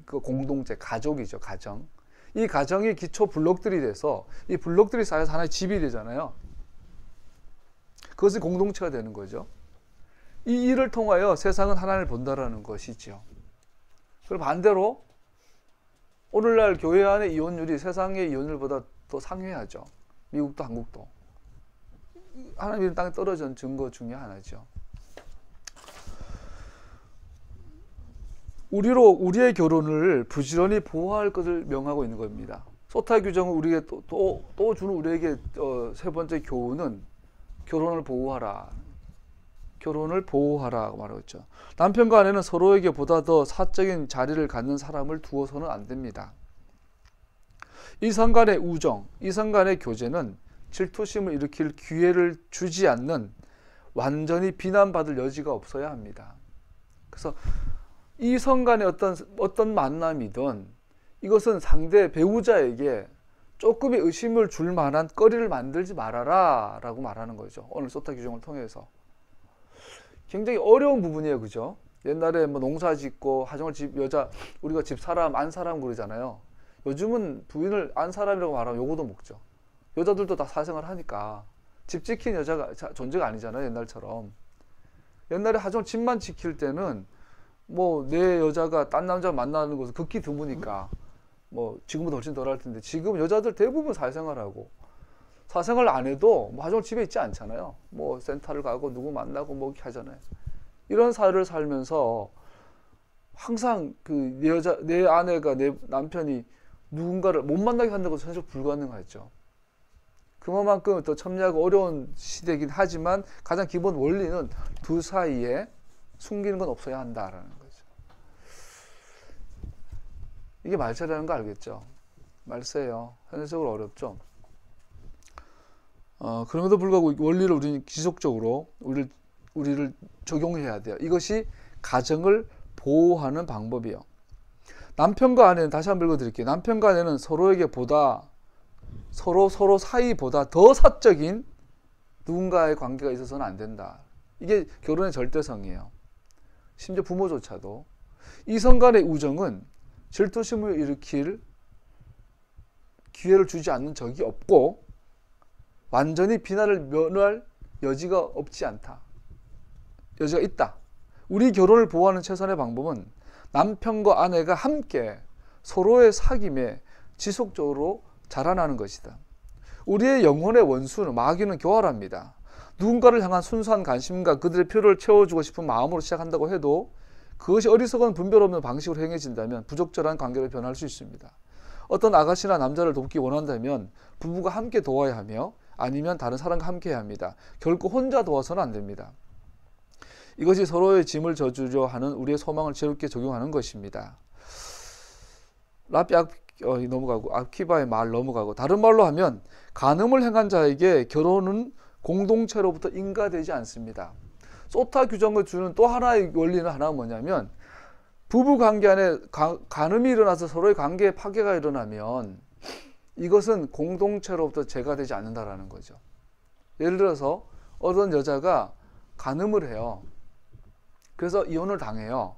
그 공동체, 가족이죠. 가정. 이 가정이 기초 블록들이 돼서 이 블록들이 쌓여서 하나의 집이 되잖아요. 그것이 공동체가 되는 거죠. 이 일을 통하여 세상은 하나님을 본다라는 것이죠. 그리고 반대로 오늘날 교회 안의 이혼율이 세상의 이혼율보다 더 상회하죠. 미국도 한국도. 하나님의 땅에 떨어진 증거 중에 하나죠. 우리의 결혼을 부지런히 보호할 것을 명하고 있는 겁니다. 소타 규정은 우리에게 또 주는 우리에게 세 번째 교훈은 결혼을 보호하라. 결혼을 보호하라고 말하고 있죠. 남편과 아내는 서로에게 보다 더 사적인 자리를 갖는 사람을 두어서는 안 됩니다. 이성 간의 우정, 이성 간의 교제는 질투심을 일으킬 기회를 주지 않는 완전히 비난받을 여지가 없어야 합니다. 그래서 이성 간의 어떤 만남이든 이것은 상대 배우자에게 조금의 의심을 줄 만한 거리를 만들지 말아라 라고 말하는 거죠. 오늘 소타 규정을 통해서. 굉장히 어려운 부분이에요. 그죠? 옛날에 뭐 농사 짓고 하정을 우리가 집 사람, 안 사람 그러잖아요. 요즘은 부인을 안 사람이라고 말하면 요거도 먹죠. 여자들도 다 사생활 하니까 집 지킨 여자가 존재가 아니잖아요. 옛날처럼. 옛날에 하정 집만 지킬 때는 뭐 내 여자가 딴 남자 만나는 것은 극히 드무니까 뭐 지금보다 훨씬 덜 할 텐데, 지금 여자들 대부분 사생활하고 사생활 안 해도 뭐 하정을 집에 있지 않잖아요. 뭐 센터를 가고 누구 만나고 뭐 이렇게 하잖아요. 이런 사회를 살면서 항상 내 아내가, 내 남편이 누군가를 못 만나게 한다는 것은 사실 불가능하죠. 그만큼 더 첨예하고 어려운 시대이긴 하지만 가장 기본 원리는 두 사이에 숨기는 건 없어야 한다라는 거죠. 이게 말세라는 거 알겠죠? 말세예요. 현실적으로 어렵죠. 그럼에도 불구하고 원리를 우리는 지속적으로 우리를 적용해야 돼요. 이것이 가정을 보호하는 방법이에요. 남편과 아내는, 다시 한번 읽어드릴게요. 남편과 아내는 서로 사이보다 더 사적인 누군가의 관계가 있어서는 안 된다. 이게 결혼의 절대성이에요. 심지어 부모조차도. 이성 간의 우정은 질투심을 일으킬 기회를 주지 않는 적이 없고 완전히 비난을 면할 여지가 없지 않다. 여지가 있다. 우리 결혼을 보호하는 최선의 방법은 남편과 아내가 함께 서로의 사귐에 지속적으로 자라나는 것이다. 우리의 영혼의 원수는 마귀는 교활합니다. 누군가를 향한 순수한 관심과 그들의 필요를 채워주고 싶은 마음으로 시작한다고 해도 그것이 어리석은 분별 없는 방식으로 행해진다면 부적절한 관계로 변할 수 있습니다. 어떤 아가씨나 남자를 돕기 원한다면 부부가 함께 도와야 하며 아니면 다른 사람과 함께 해야 합니다. 결코 혼자 도와서는 안 됩니다. 이것이 서로의 짐을 져주려 하는 우리의 소망을 제롭게 적용하는 것입니다. 아키바의 말 넘어가고, 다른 말로 하면 간음을 행한 자에게 결혼은 공동체로부터 인가되지 않습니다. 소타 규정을 주는 또 하나의 원리는 하나가 뭐냐면, 부부 관계 안에 간음이 일어나서 서로의 관계에 파괴가 일어나면 이것은 공동체로부터 제거되지 않는다라는 거죠. 예를 들어서 어떤 여자가 간음을 해요. 그래서 이혼을 당해요.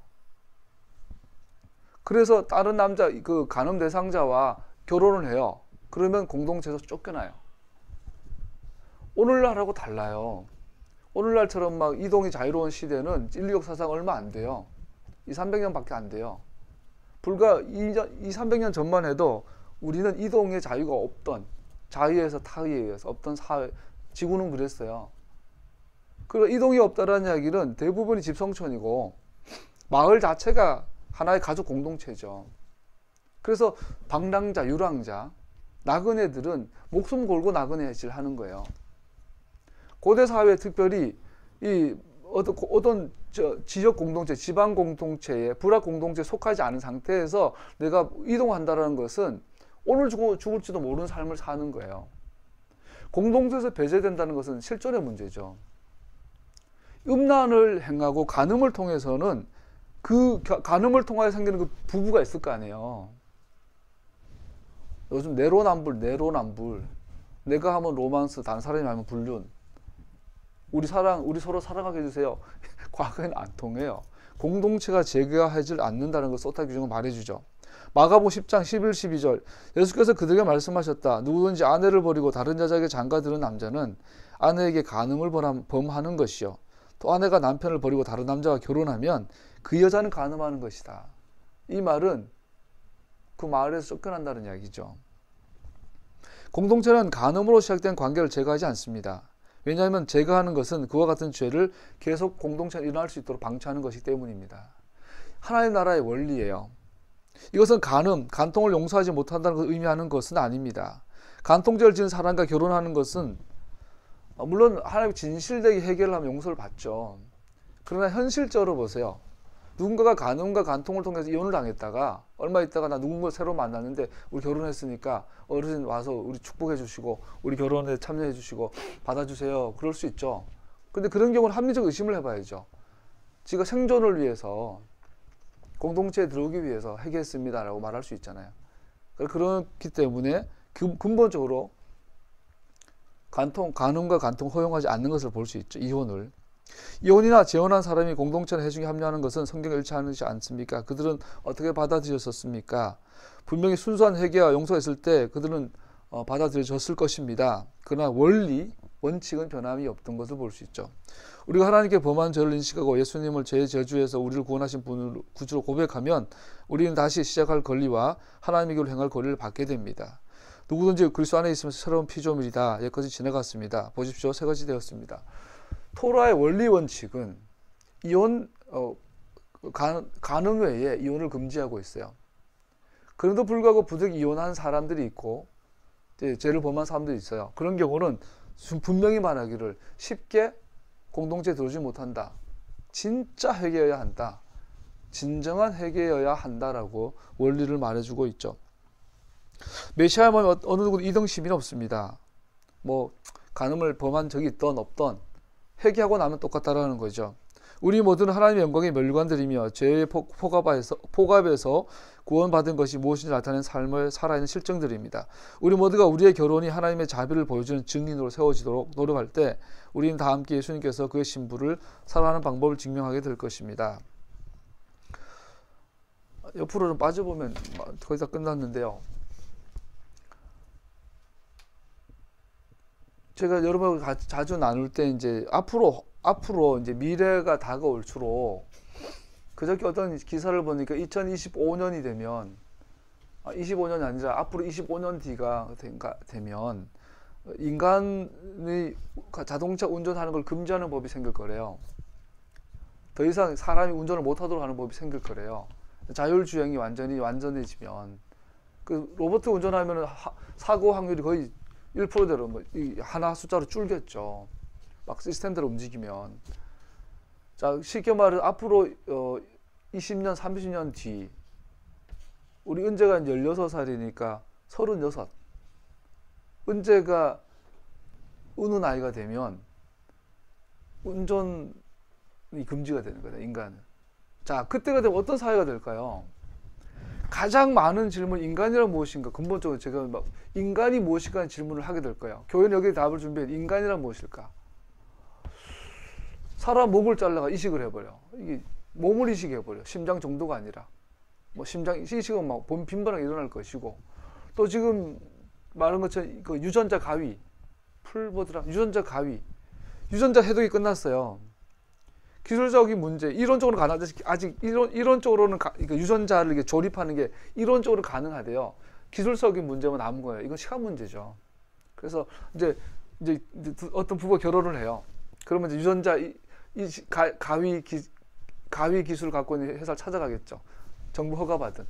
그래서 다른 남자, 그 간음 대상자와 결혼을 해요. 그러면 공동체에서 쫓겨나요. 오늘날하고 달라요. 오늘날처럼 막 이동이 자유로운 시대는 인류 역사상 얼마 안 돼요. 300년밖에 안 돼요. 불과 300년 전만 해도 우리는 이동의 자유가 없던, 자유에서 타의에 의해서 없던 사회, 지구는 그랬어요. 그리고 이동이 없다라는 이야기는 대부분이 집성촌이고 마을 자체가 하나의 가족 공동체죠. 그래서 방랑자, 유랑자, 나그네들은 목숨 걸고 나그네질 하는 거예요. 고대 사회 특별히 이 어떤 지역 공동체, 지방 공동체에, 불합 공동체에 속하지 않은 상태에서 내가 이동한다는 것은 오늘 죽을지도 모르는 삶을 사는 거예요. 공동체에서 배제된다는 것은 실존의 문제죠. 음란을 행하고 간음을 통해서는 그 간음을 통하여 생기는 그 부부가 있을 거 아니에요. 요즘 내로남불. 내가 하면 로만스, 다른 사람이 하면 불륜. 우리 서로 사랑하게 해주세요. 과거에는 안 통해요. 공동체가 재개하지 않는다는 걸 소타 규정은 말해주죠. 마가복음 10장 11, 12절 예수께서 그들에게 말씀하셨다. 누구든지 아내를 버리고 다른 여자에게 장가드는 남자는 아내에게 간음을 범하는 것이요. 또 아내가 남편을 버리고 다른 남자와 결혼하면 그 여자는 간음하는 것이다. 이 말은 그 마을에서 쫓겨난다는 이야기죠. 공동체는 간음으로 시작된 관계를 제거하지 않습니다. 왜냐하면 제거하는 것은 그와 같은 죄를 계속 공동체가 일어날 수 있도록 방치하는 것이기 때문입니다. 하나님 나라의 원리예요. 이것은 간통을 용서하지 못한다는 것을 의미하는 것은 아닙니다. 간통죄를 지은 사람과 결혼하는 것은 물론 하나님 진실되게 해결을 하면 용서를 받죠. 그러나 현실적으로 보세요. 누군가가 간음과 간통을 통해서 이혼을 당했다가 얼마 있다가 나 누군가 새로 만났는데 우리 결혼했으니까 어르신 와서 우리 축복해 주시고 우리 결혼에 참여해 주시고 받아주세요. 그럴 수 있죠. 근데 그런 경우는 합리적 의심을 해봐야죠. 지가 생존을 위해서 공동체에 들어오기 위해서 해결했습니다 라고 말할 수 있잖아요. 그렇기 때문에 근본적으로 간음과 간통 허용하지 않는 것을 볼 수 있죠. 이혼이나 재혼한 사람이 공동체나 회중에 합류하는 것은 성경에 일치하지 않습니까? 그들은 어떻게 받아들였었습니까? 분명히 순수한 회개와 용서가 있을 때 그들은 받아들여졌을 것입니다. 그러나 원칙은 변함이 없던 것을 볼 수 있죠. 우리가 하나님께 범한 죄를 인식하고 예수님을 죄의 저주에서 우리를 구원하신 분을 구주로 고백하면 우리는 다시 시작할 권리와 하나님의 길을 행할 권리를 받게 됩니다. 누구든지 그리스도 안에 있으면서 새로운 피조물이다. 옛것이 지나갔습니다. 보십시오. 새것이 되었습니다. 토라의 원리 원칙은 간음 외에 이혼을 금지하고 있어요. 그럼에도 불구하고 부득이 이혼한 사람들이 있고 죄를 범한 사람들이 있어요. 그런 경우는 분명히 말하기를 쉽게 공동체에 들어오지 못한다. 진짜 회개해야 한다. 진정한 회개여야 한다라고 원리를 말해주고 있죠. 메시아에 보면 어느 누구도 이등심이 없습니다. 간음을 범한 적이 있던 없던 회개하고 나면 똑같다라는 거죠. 우리 모두는 하나님의 영광에 멸관드리며 죄의 폭압에서 구원받은 것이 무엇인지 나타내는 삶을 살아있는 실정들입니다. 우리 모두가 우리의 결혼이 하나님의 자비를 보여주는 증인으로 세워지도록 노력할 때 우리는 다 함께 예수님께서 그의 신부를 사랑하는 방법을 증명하게 될 것입니다. 옆으로 좀 빠져보면 거의 다 끝났는데요. 제가 여러분과 자주 나눌 때 이제 앞으로 이제 미래가 다가올수록 그저께 어떤 기사를 보니까 2025년이 되면 25년이 아니라 앞으로 25년 뒤가 되면 인간의 자동차 운전하는 걸 금지하는 법이 생길 거래요. 더 이상 사람이 운전을 못하도록 하는 법이 생길 거래요. 자율주행이 완전해지면 그 로봇 운전하면 사고 확률이 거의 1%대로 하나 숫자로 줄겠죠. 막 시스템대로 움직이면. 자, 쉽게 말해 앞으로 20년, 30년 뒤 우리 은재가 16살이니까 36. 은재가 어느 나이가 되면 운전이 금지가 되는 거다, 인간은. 자, 그때가 되면 어떤 사회가 될까요? 가장 많은 질문, 인간이란 무엇인가? 근본적으로 제가 인간이 무엇인가 하는 질문을 하게 될 거예요. 교회는 여기에 답을 준비해. 인간이란 무엇일까? 사람 목을 잘라가 이식을 해버려. 이게 몸을 이식해버려. 심장 정도가 아니라. 심장 이식은 빈번하게 일어날 것이고. 또 지금 말한 것처럼 그 유전자 가위. 유전자 가위. 유전자 해독이 끝났어요. 기술적인 문제, 이론적으로 가능하지, 아직 이론적으로는 유전자를 이렇게 조립하는 게 이론적으로 가능하대요. 기술적인 문제만 남은 거예요. 이건 시간 문제죠. 그래서 이제 어떤 부부가 결혼을 해요. 그러면 이제 유전자 가위 기술을 갖고 있는 회사를 찾아가겠죠. 정부 허가받은.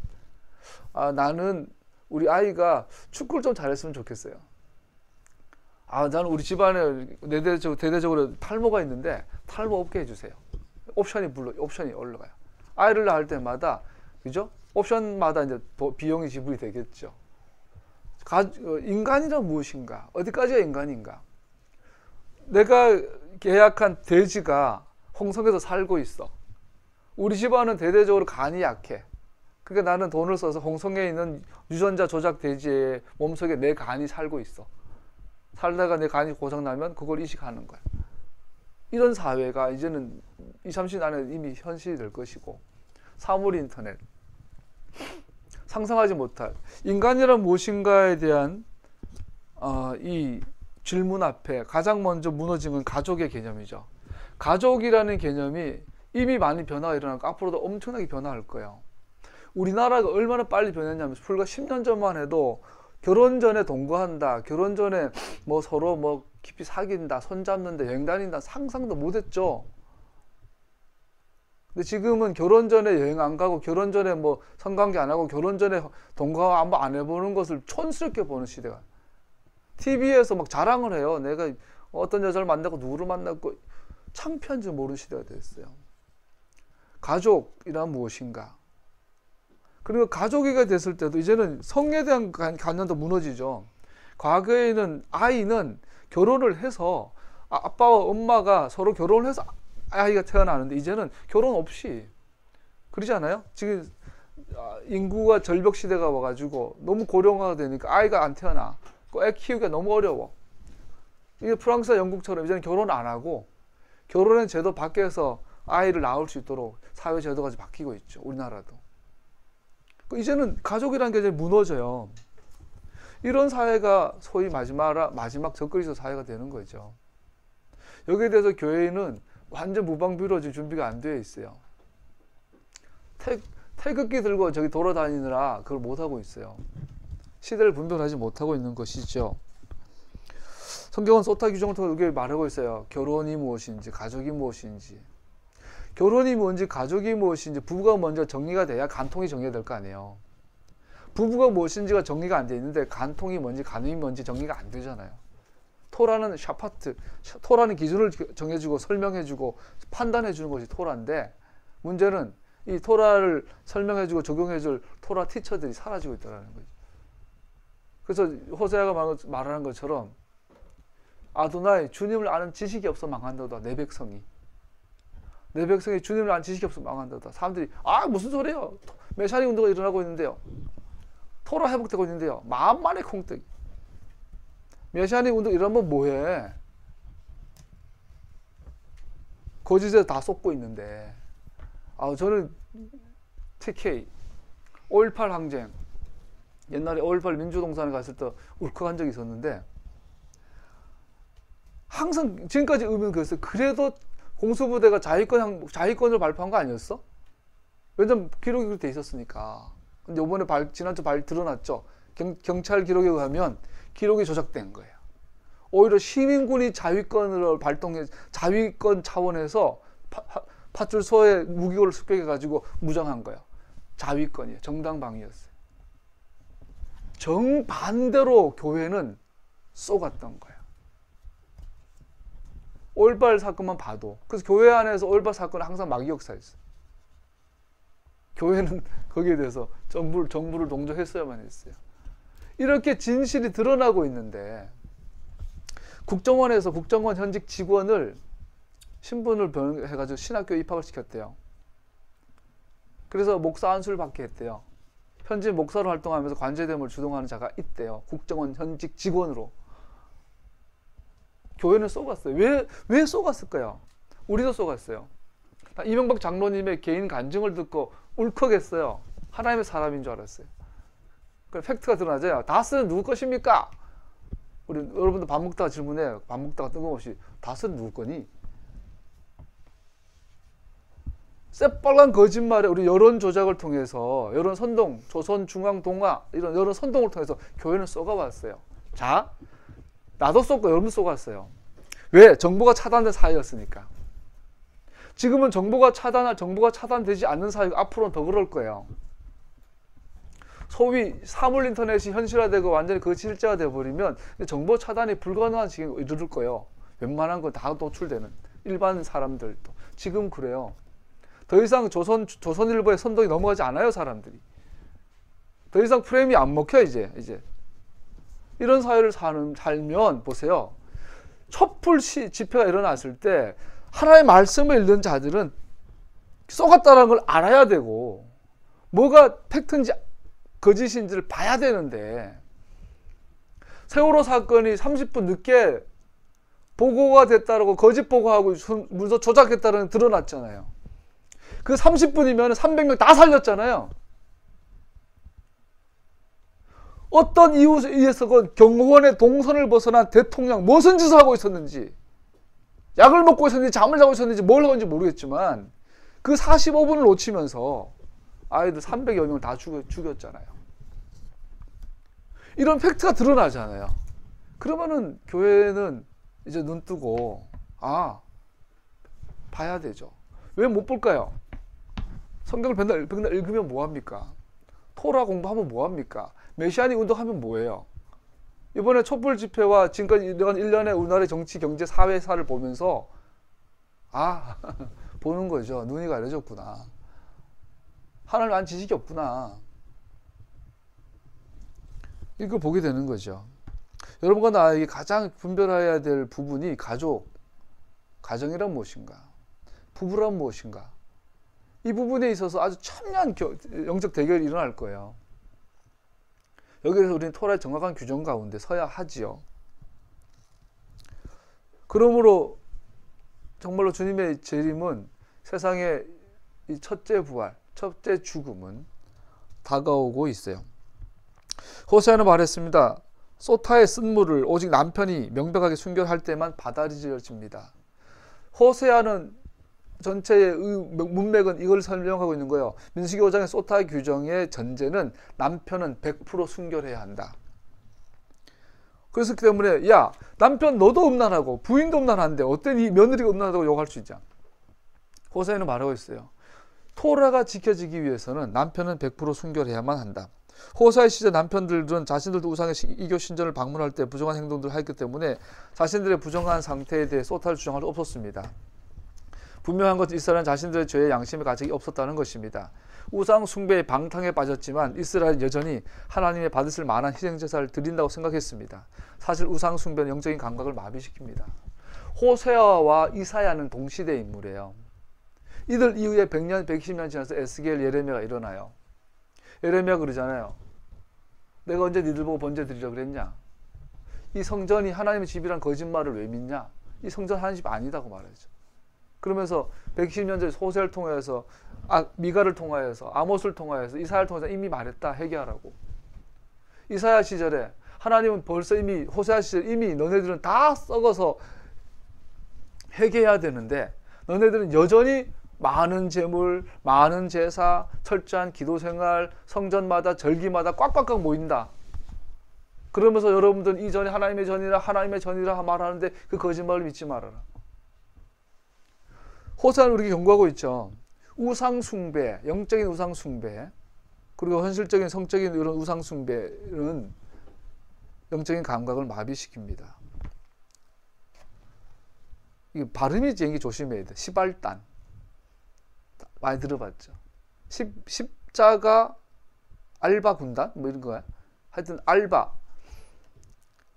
나는 우리 아이가 축구를 좀 잘했으면 좋겠어요. 나는 우리 집안에 대대적으로 탈모가 있는데 탈모 없게 해주세요. 옵션이 올라가요. 아이를 낳을 때마다, 그죠? 옵션마다 이제 비용이 지불이 되겠죠. 인간이란 무엇인가? 어디까지가 인간인가? 내가 계약한 돼지가 홍성에서 살고 있어. 우리 집안은 대대적으로 간이 약해. 그러니까 나는 돈을 써서 홍성에 있는 유전자 조작 돼지의 몸속에 내 간이 살고 있어. 살다가 내 간이 고장나면 그걸 이식하는 거야. 이런 사회가 이제는 20, 30년 안에 이미 현실이 될 것이고, 사물 인터넷, 상상하지 못할 인간이란 무엇인가에 대한 이 질문 앞에 가장 먼저 무너진 건 가족의 개념이죠. 가족이라는 개념이 이미 많이 변화가 일어나고 앞으로도 엄청나게 변화할 거예요. 우리나라가 얼마나 빨리 변했냐면 불과 10년 전만 해도 결혼 전에 동거한다, 결혼 전에 뭐 서로 뭐 깊이 사귄다, 손잡는다, 여행 다닌다 상상도 못했죠. 근데 지금은 결혼 전에 여행 안 가고, 결혼 전에 뭐 성관계 안 하고, 결혼 전에 동거 한번 안 해보는 것을 촌스럽게 보는 시대가. TV에서 막 자랑을 해요. 내가 어떤 여자를 만나고 누구를 만났고, 창피한 줄 모르는 시대가 됐어요. 가족이란 무엇인가? 그리고 가족이가 됐을 때도 이제는 성에 대한 관념도 무너지죠. 과거에는 아이는 결혼을 해서 아빠와 엄마가 서로 결혼을 해서 아이가 태어나는데, 이제는 결혼 없이 그러지 않아요? 지금 인구가 절벽 시대가 와가지고 너무 고령화가 되니까 아이가 안 태어나. 애 키우기가 너무 어려워. 이게 프랑스와 영국처럼 이제는 결혼 안 하고 결혼의 제도 밖에서 아이를 낳을 수 있도록 사회 제도가 바뀌고 있죠. 우리나라도. 이제는 가족이라는 게 이제 무너져요. 이런 사회가 소위 마지막 적그리스도 사회가 되는 거죠. 여기에 대해서 교회는 완전 무방비로 지금 준비가 안 되어 있어요. 태극기 들고 저기 돌아다니느라 그걸 못하고 있어요. 시대를 분별하지 못하고 있는 것이죠. 성경은 소타 규정을 통해 이렇게 말하고 있어요. 결혼이 무엇인지, 가족이 무엇인지. 결혼이 뭔지, 가족이 무엇인지 부부가 먼저 정리가 돼야 간통이 정리가 될 거 아니에요. 부부가 무엇인지가 정리가 안 돼 있는데 간통이 뭔지, 간음이 뭔지 정리가 안 되잖아요. 토라는 토라는 기준을 정해주고 설명해주고 판단해주는 것이 토라인데, 문제는 이 토라를 설명해주고 적용해줄 토라 티처들이 사라지고 있다는 거죠. 그래서 호세아가 말하는 것처럼 아도나이, 주님을 아는 지식이 없어 망한다다. 내 백성이 주님을 아는 지식이 없어 망한다다. 사람들이 무슨 소리예요? 메시아닉 운동가 일어나고 있는데요. 토라 회복되고 있는데요. 만만의 콩떡이. 메시아닉 운동 이러면 뭐해? 거짓에 다 쏟고 있는데. 저는 TK 5.18 항쟁, 옛날에 5.18 민주동산에 갔을 때 울컥한 적이 있었는데, 항상 지금까지 의미는 그랬어요. 그래도 공수부대가 자위권을 발표한 거 아니었어? 왜냐면 기록이 그렇게 돼 있었으니까. 근데 이번에 지난주 드러났죠. 경찰 기록에 의하면 기록이 조작된 거예요. 오히려 시민군이 자위권을 발동해, 자위권 차원에서 파출소에 무기고를 습격해가지고 무장한 거예요. 자위권이에요. 정당방위였어요. 정반대로 교회는 쏘갔던 거예요. 5.18 사건만 봐도. 그래서 교회 안에서 5.18 사건은 항상 마귀 역사였어요. 교회는 거기에 대해서 정부를 동조했어야만 했어요. 이렇게 진실이 드러나고 있는데, 국정원에서 국정원 현직 직원을 신분을 변해가지고 신학교에 입학을 시켰대요. 그래서 목사 안수를 받게 했대요. 현재 목사로 활동하면서 관제됨을 주동하는 자가 있대요. 국정원 현직 직원으로. 교회는 쏘갔어요. 왜 쏘갔을까요? 우리도 쏘갔어요. 이명박 장로님의 개인 간증을 듣고 울컥했어요. 하나님의 사람인 줄 알았어요. 그 팩트가 드러나죠. 다스는 누구 것입니까? 우리 여러분들 밥 먹다가 질문해요. 밥 먹다가 뜬금없이 다스는 누구 거니? 새빨간 거짓말에 우리 여론 조작을 통해서 여론 선동, 조선중앙동아 이런 여론 선동을 통해서 교회는 쏘가왔어요. 자, 나도 쏘고 여러분도 쏘갔어요. 왜? 정보가 차단된 사회였으니까. 지금은 정보가 차단되지 않는 사회가 앞으로는 더 그럴 거예요. 소위 사물 인터넷이 현실화되고 완전히 그 실제가 되어버리면 정보 차단이 불가능한 지경에 이르를 거예요. 웬만한 건 다 노출되는 일반 사람들도. 지금 그래요. 더 이상 조선일보의 선동이 넘어가지 않아요, 사람들이. 더 이상 프레임이 안 먹혀, 이제. 이런 사회를 살면, 보세요. 촛불 집회가 일어났을 때, 하나의 말씀을 읽는 자들은 쏘갔다는 걸 알아야 되고, 뭐가 팩트인지, 거짓인지를 봐야 되는데, 세월호 사건이 30분 늦게 보고가 됐다고 거짓 보고하고 문서 조작했다는 게 드러났잖아요. 그 30분이면 300명 다 살렸잖아요. 어떤 이유에 의해서건 경호원의 동선을 벗어난 대통령 무슨 짓을 하고 있었는지, 약을 먹고 있었는지 잠을 자고 있었는지 뭘 하고 있는지 모르겠지만 그 45분을 놓치면서 아이들 300여 명을 다 죽였잖아요. 이런 팩트가 드러나잖아요. 그러면은 교회는 이제 눈 뜨고 봐야 되죠. 왜 못 볼까요? 성경을 맨날 읽으면 뭐합니까? 토라 공부하면 뭐합니까? 메시아닉 운동하면 뭐예요? 이번에 촛불 집회와 지금까지 이런 일련의 우리나라의 정치, 경제, 사회사를 보면서 보는 거죠. 눈이 가려졌구나. 하나님 안 지식이 없구나. 이걸 보게 되는 거죠. 여러분과 나에게 가장 분별해야 될 부분이 가정이란 무엇인가? 부부란 무엇인가? 이 부분에 있어서 아주 첨예한 영적 대결이 일어날 거예요. 여기에서 우리는 토라의 정확한 규정 가운데 서야 하지요. 그러므로 정말로 주님의 재림은 세상의 이 첫째 부활, 첫째 죽음은 다가오고 있어요. 호세아는 말했습니다. 소타의 쓴물을 오직 남편이 명백하게 순결할 때만 받아들여집니다. 호세아는 전체의 문맥은 이걸 설명하고 있는 거예요. 민수기 5장의 소타 규정의 전제는 남편은 100% 순결해야 한다. 그래서 그 때문에 남편 너도 음란하고 부인도 음란한데 어떤 이 며느리가 음란하다고 욕할 수 있냐. 호세아는 말하고 있어요. 토라가 지켜지기 위해서는 남편은 100% 순결해야만 한다. 호세아 시절 남편들은 자신들도 우상의 이교 신전을 방문할 때 부정한 행동들을 했기 때문에 자신들의 부정한 상태에 대해 소타를 주장할 수 없었습니다. 분명한 것은 이스라엘은 자신들의 죄의 양심의 가책이 없었다는 것입니다. 우상 숭배의 방탕에 빠졌지만 이스라엘은 여전히 하나님의 받으실 만한 희생제사를 드린다고 생각했습니다. 사실 우상 숭배는 영적인 감각을 마비시킵니다. 호세아와 이사야는 동시대 인물이에요. 이들 이후에 100년, 110년 지나서 에스겔, 예레미야가 일어나요. 예레미야가 그러잖아요. 내가 언제 니들 보고 번제 드리려고 그랬냐? 이 성전이 하나님의 집이란 거짓말을 왜 믿냐? 이 성전 하나님 집 아니다고 말하죠. 그러면서 110년 전에 호세아를 통하여서 미가를 통하여서 아모스를 통하여서 이사야를 통해서 이미 말했다. 회개하라고. 이사야 시절에 하나님은 벌써 이미 호세아 시절에 이미 너네들은 다 썩어서 회개해야 되는데 너네들은 여전히 많은 재물, 많은 제사, 철저한 기도생활, 성전마다 절기마다 꽉꽉꽉 모인다. 그러면서 여러분들은 이전에 하나님의 전이라 말하는데 그 거짓말을 믿지 말아라. 호세아는 우리에게 경고하고 있죠. 우상 숭배, 영적인 우상 숭배, 그리고 현실적인 성적인 이런 우상 숭배는 영적인 감각을 마비시킵니다. 이게 발음이 되게 조심해야 돼. 시발단 많이 들어봤죠. 십자가 알바 군단 뭐 이런 거야. 하여튼 알바.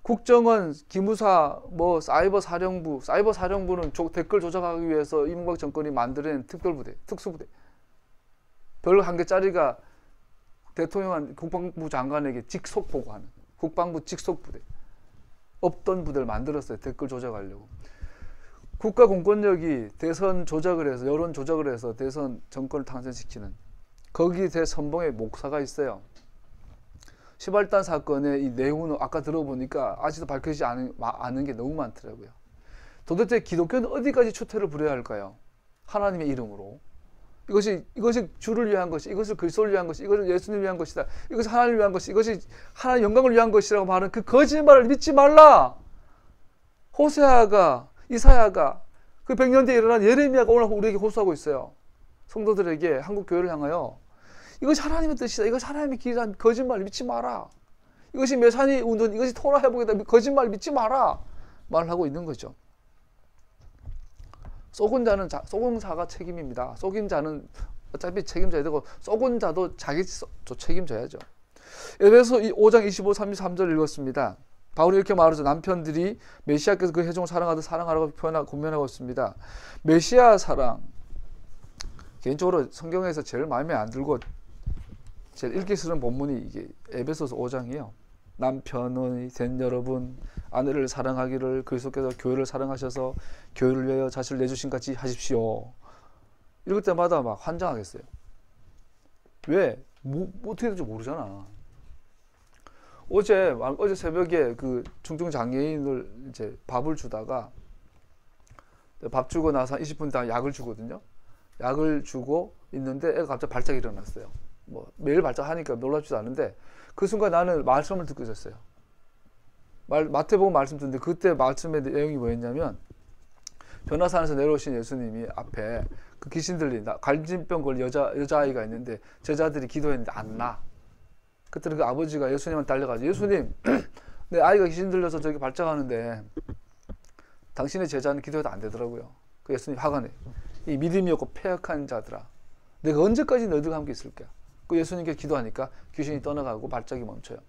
국정원, 기무사, 사이버 사령부는 댓글 조작하기 위해서 이명박 정권이 만들어낸 특별부대, 특수부대. 별 한 개짜리가 대통령, 국방부 장관에게 직속 보고하는 국방부 직속부대. 없던 부대를 만들었어요. 댓글 조작하려고. 국가 공권력이 대선 조작을 해서, 여론 조작을 해서 대선 정권을 탄생시키는 거기에 대해 선봉의 목사가 있어요. 시발단 사건의 이 내용은 아까 들어보니까 아직도 밝혀지지 않은 게 너무 많더라고요. 도대체 기독교는 어디까지 추태를 부려야 할까요? 하나님의 이름으로. 이것이 주를 위한 것이, 이것을 그리스도를 위한 것이, 이것을 예수님을 위한 것이다. 이것이 하나님을 위한 것이, 이것이 하나님의 영광을 위한 것이라고 말하는 그 거짓말을 믿지 말라. 호세아가, 이사야가, 그 100년 뒤에 일어난 예레미야가 오늘 우리에게 호소하고 있어요. 성도들에게, 한국 교회를 향하여 이것이 하나님의 뜻이다. 이것이 하나님의 길이다. 거짓말 믿지 마라. 이것이 메사니 운동, 이것이 토라 회복이다. 거짓말 믿지 마라. 말을 하고 있는 거죠. 속은 자는 속은 자가 책임입니다. 속인 자는 어차피 책임져야 되고, 속은 자도 자기 책임져야죠. 에베소 5장 25, 33절 읽었습니다. 바울이 이렇게 말하죠. 남편들이 메시아께서 그 회중을 사랑하듯 사랑하라고 권면하고 있습니다. 메시아 사랑, 개인적으로 성경에서 제일 마음에 안 들고 제일 읽기 싫은 본문이 이게 에베소서 5장이에요. 남편이 된 여러분, 아내를 사랑하기를 그리스도께서 교회를 사랑하셔서 교회를 위하여 자신을 내주신 같이 하십시오. 읽을 때마다 막 환장하겠어요. 왜? 어떻게 될지 모르잖아. 어제 새벽에 그 중증 장애인을 이제 밥을 주다가, 밥 주고 나서 20분 동안 약을 주거든요. 약을 주고 있는데 애가 갑자기 발작이 일어났어요. 뭐 매일 발작하니까 놀랍지도 않은데, 그 순간 나는 말씀을 듣고 있었어요. 마태복음 말씀 듣는데, 그때 말씀의 내용이 뭐였냐면, 변화산에서 내려오신 예수님이 앞에 그 귀신 들린 갈증병 걸린 여자아이가 있는데, 제자들이 기도했는데 안 나. 그때는 그 아버지가 예수님한테 달려가지고, 예수님, 내 아이가 귀신 들려서 저기 발작하는데 당신의 제자는 기도해도 안 되더라고요. 그 예수님 화가 내. 이 믿음이 없고 패역한 자들아, 내가 언제까지 너희들과 함께 있을까? 그 예수님께 기도하니까 귀신이 떠나가고 발작이 멈춰요.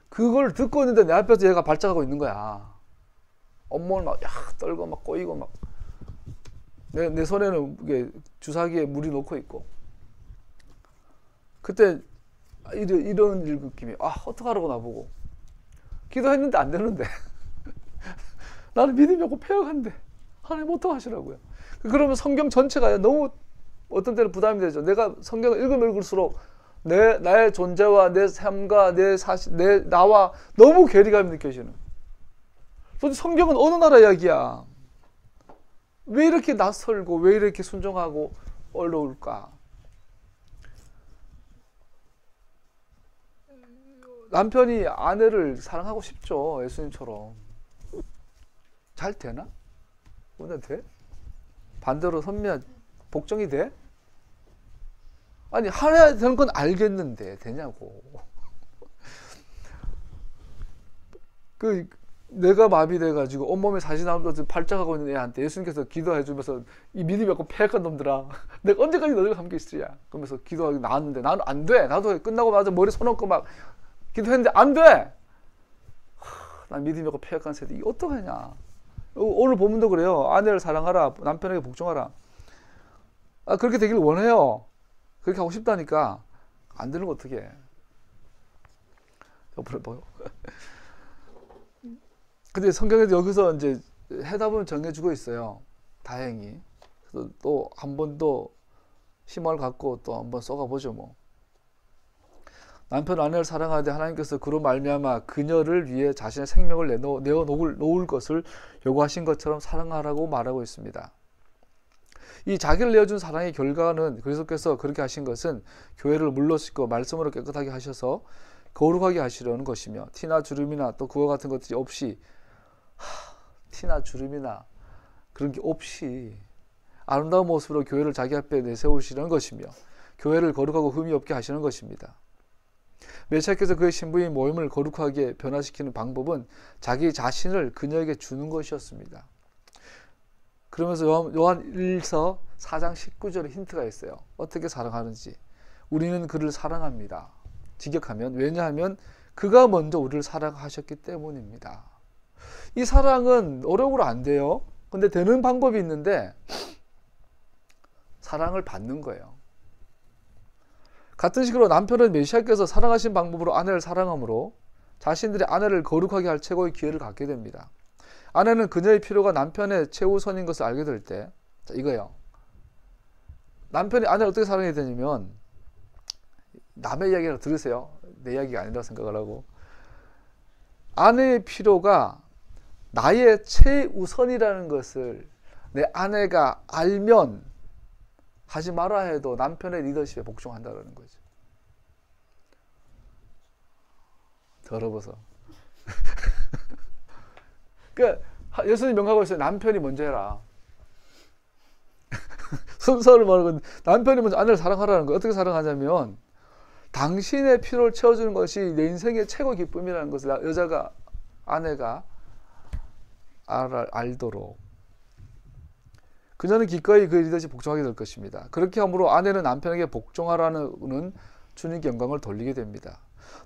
그걸 듣고 있는데 내 앞에서 얘가 발작하고 있는 거야. 온몸을 막 떨고 막 꼬이고 막, 내 손에는 이게 주사기에 물이 놓고 있고. 그때 이런 느낌이, 어떡하라고 나보고. 기도했는데 안 되는데. 나는 믿음이 없고 패역한데 하나님 어떡하시라고요. 그러면 성경 전체가 너무 어떤 때는 부담이 되죠. 내가 성경을 읽으면 읽을수록 나의 존재와 내 삶과 나와 너무 괴리감이 느껴지는. 도대체 성경은 어느 나라 이야기야? 왜 이렇게 낯설고 왜 이렇게 순종하고 어려울까? 남편이 아내를 사랑하고 싶죠. 예수님처럼. 잘 되나? 오늘 돼? 반대로 선미야, 복종이 돼? 아니, 하나야 되는 건 알겠는데 되냐고. 내가 마비돼가지고 온몸에 사시 나오면서 발작하고 있는 애한테 예수님께서 기도해주면서, 이 믿음이 없고 패역한 놈들아, 내가 언제까지 너희가 함께 있으랴? 그러면서 기도하기 나왔는데 나는 안 돼. 나도 끝나고 나서 머리 손 얹고 막 기도했는데 안 돼. 난 믿음이 없고 패역한 세대, 이게 어떡하냐. 오늘 본문도 그래요. 아내를 사랑하라, 남편에게 복종하라. 그렇게 되길 원해요. 그렇게 하고 싶다니까. 안 되는 거 어떻게 해. 근데 성경에도 여기서 이제 해답은 정해주고 있어요. 다행히. 그래서 또 한 번 더 희망을 갖고 또 한 번 쏘가보죠 뭐. 남편 아내를 사랑하되 하나님께서 그로 말미암아 그녀를 위해 자신의 생명을 내어 놓을 것을 요구하신 것처럼 사랑하라고 말하고 있습니다. 이 자기를 내어준 사랑의 결과는, 그리스도께서 그렇게 하신 것은 교회를 물러쓰고 말씀으로 깨끗하게 하셔서 거룩하게 하시려는 것이며, 티나 주름이나 또 그와 같은 것들이 없이, 티나 주름이나 그런 게 없이 아름다운 모습으로 교회를 자기 앞에 내세우시려는 것이며, 교회를 거룩하고 흠이 없게 하시는 것입니다. 메시아께서 그의 신부인 모임을 거룩하게 변화시키는 방법은 자기 자신을 그녀에게 주는 것이었습니다. 그러면서 요한 1서 4장 19절에 힌트가 있어요. 어떻게 사랑하는지. 우리는 그를 사랑합니다. 직역하면, 왜냐하면 그가 먼저 우리를 사랑하셨기 때문입니다. 이 사랑은 노력으로 안 돼요. 근데 되는 방법이 있는데, 사랑을 받는 거예요. 같은 식으로 남편은 메시아께서 사랑하신 방법으로 아내를 사랑함으로 자신들의 아내를 거룩하게 할 최고의 기회를 갖게 됩니다. 아내는 그녀의 필요가 남편의 최우선인 것을 알게 될 때, 이거예요. 남편이 아내를 어떻게 사랑해야 되냐면, 남의 이야기를 들으세요. 내 이야기가 아니라 생각을 하고, 아내의 필요가 나의 최우선이라는 것을 내 아내가 알면 하지 마라 해도 남편의 리더십에 복종한다는 거죠. 더러워서. 그러니까 예수님 명하고 있어요. 남편이 먼저 해라. 순서를 말하고 남편이 먼저 아내를 사랑하라는 거예요. 어떻게 사랑하냐면 당신의 필요를 채워주는 것이 내 인생의 최고 기쁨이라는 것을 여자가 아내가 알도록 그녀는 기꺼이 그 리더십에 복종하게 될 것입니다. 그렇게 함으로 아내는 남편에게 복종하라는 주님께 영광을 돌리게 됩니다.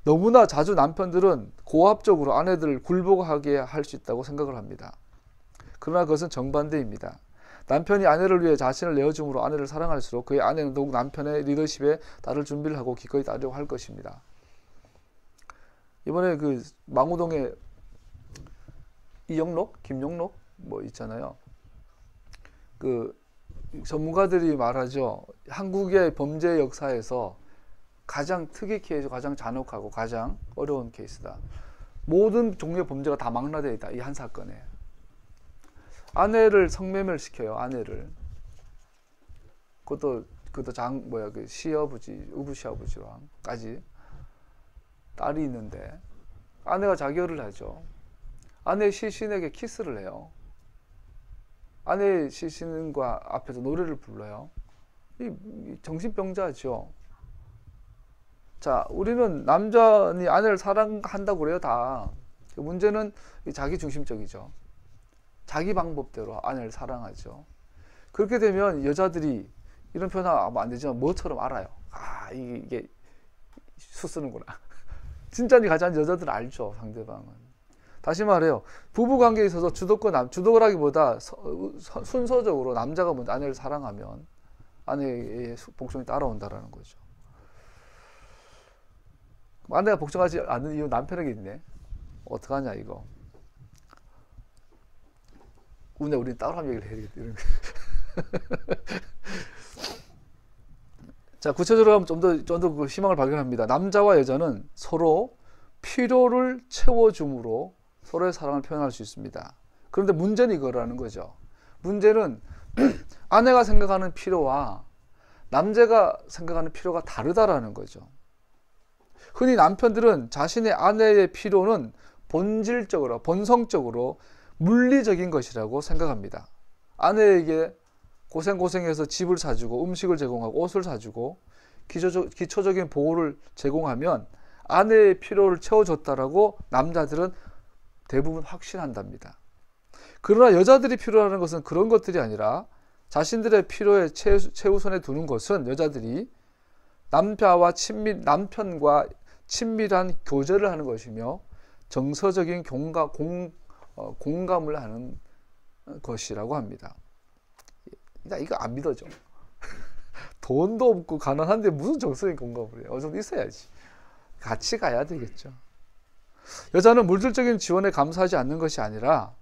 너무나 자주 남편들은 고압적으로 아내들을 굴복하게 할 수 있다고 생각을 합니다. 그러나 그것은 정반대입니다. 남편이 아내를 위해 자신을 내어줌으로 아내를 사랑할수록 그의 아내는 더욱 남편의 리더십에 따를 준비를 하고 기꺼이 따르려고 할 것입니다. 이번에 그 망우동에 이영록, 김영록 뭐 있잖아요. 그 전문가들이 말하죠. 한국의 범죄 역사에서 가장 특이 케이스, 가장 잔혹하고 가장 어려운 케이스다. 모든 종류의 범죄가 다 망라되어 있다. 이 한 사건에. 아내를 성매매시켜요. 아내를. 그것도 그 시아버지, 의부 시아버지랑까지 딸이 있는데 아내가 자결을 하죠. 아내 시신에게 키스를 해요. 아내 시신과 앞에서 노래를 불러요. 이 정신병자죠. 자, 우리는 남자니 아내를 사랑한다고 그래요, 다. 문제는 자기 중심적이죠. 자기 방법대로 아내를 사랑하죠. 그렇게 되면 여자들이 이런 표현하면 안 되지만 뭐처럼 알아요. 아, 이게 수쓰는구나. 진짜니 가장 여자들은 알죠, 상대방은. 다시 말해요. 부부관계에 있어서 주도를 하기보다 순서적으로 남자가 먼저 아내를 사랑하면 아내의 복종이 따라온다는 거죠. 아내가 복종하지 않는 이유 남편에게 있네. 어떡하냐 이거. 근데 우리는 따로 한 얘기를 해야겠다. 이런 거. 자, 구체적으로 하면 좀 더 희망을 발견합니다. 남자와 여자는 서로 필요를 채워줌으로 서로의 사랑을 표현할 수 있습니다. 그런데 문제는 이거라는 거죠. 문제는 아내가 생각하는 필요와 남자가 생각하는 필요가 다르다라는 거죠. 흔히 남편들은 자신의 아내의 필요는 본질적으로, 본성적으로 물리적인 것이라고 생각합니다. 아내에게 고생해서 집을 사주고 음식을 제공하고 옷을 사주고 기초적인 보호를 제공하면 아내의 필요를 채워줬다라고 남자들은 대부분 확신한답니다. 그러나 여자들이 필요하는 것은 그런 것들이 아니라 자신들의 필요에 최우선에 두는 것은 여자들이 남편과 친밀한 교제를 하는 것이며 정서적인 공감을 하는 것이라고 합니다. 이거 안 믿어져. 돈도 없고 가난한데 무슨 정서적인 공감을 해요? 어느 정도 있어야지. 같이 가야 되겠죠. 여자는 물질적인 지원에 감사하지 않는 것이 아니라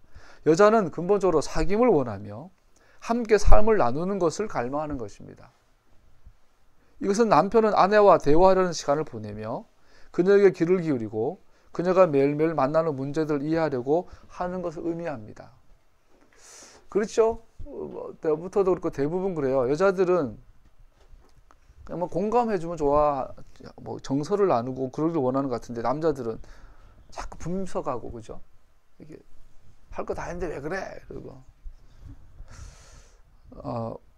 여자는 근본적으로 사귐을 원하며 함께 삶을 나누는 것을 갈망하는 것입니다. 이것은 남편은 아내와 대화하려는 시간을 보내며 그녀에게 귀를 기울이고 그녀가 매일매일 만나는 문제들을 이해하려고 하는 것을 의미합니다. 그렇죠? 때부터도 그렇고 대부분 그래요. 여자들은 그냥 뭐 공감해주면 좋아, 뭐 정서를 나누고 그러길 원하는 것 같은데 남자들은 자꾸 분석하고, 그죠? 이게 할 거 다 했는데 왜 그래? 그리고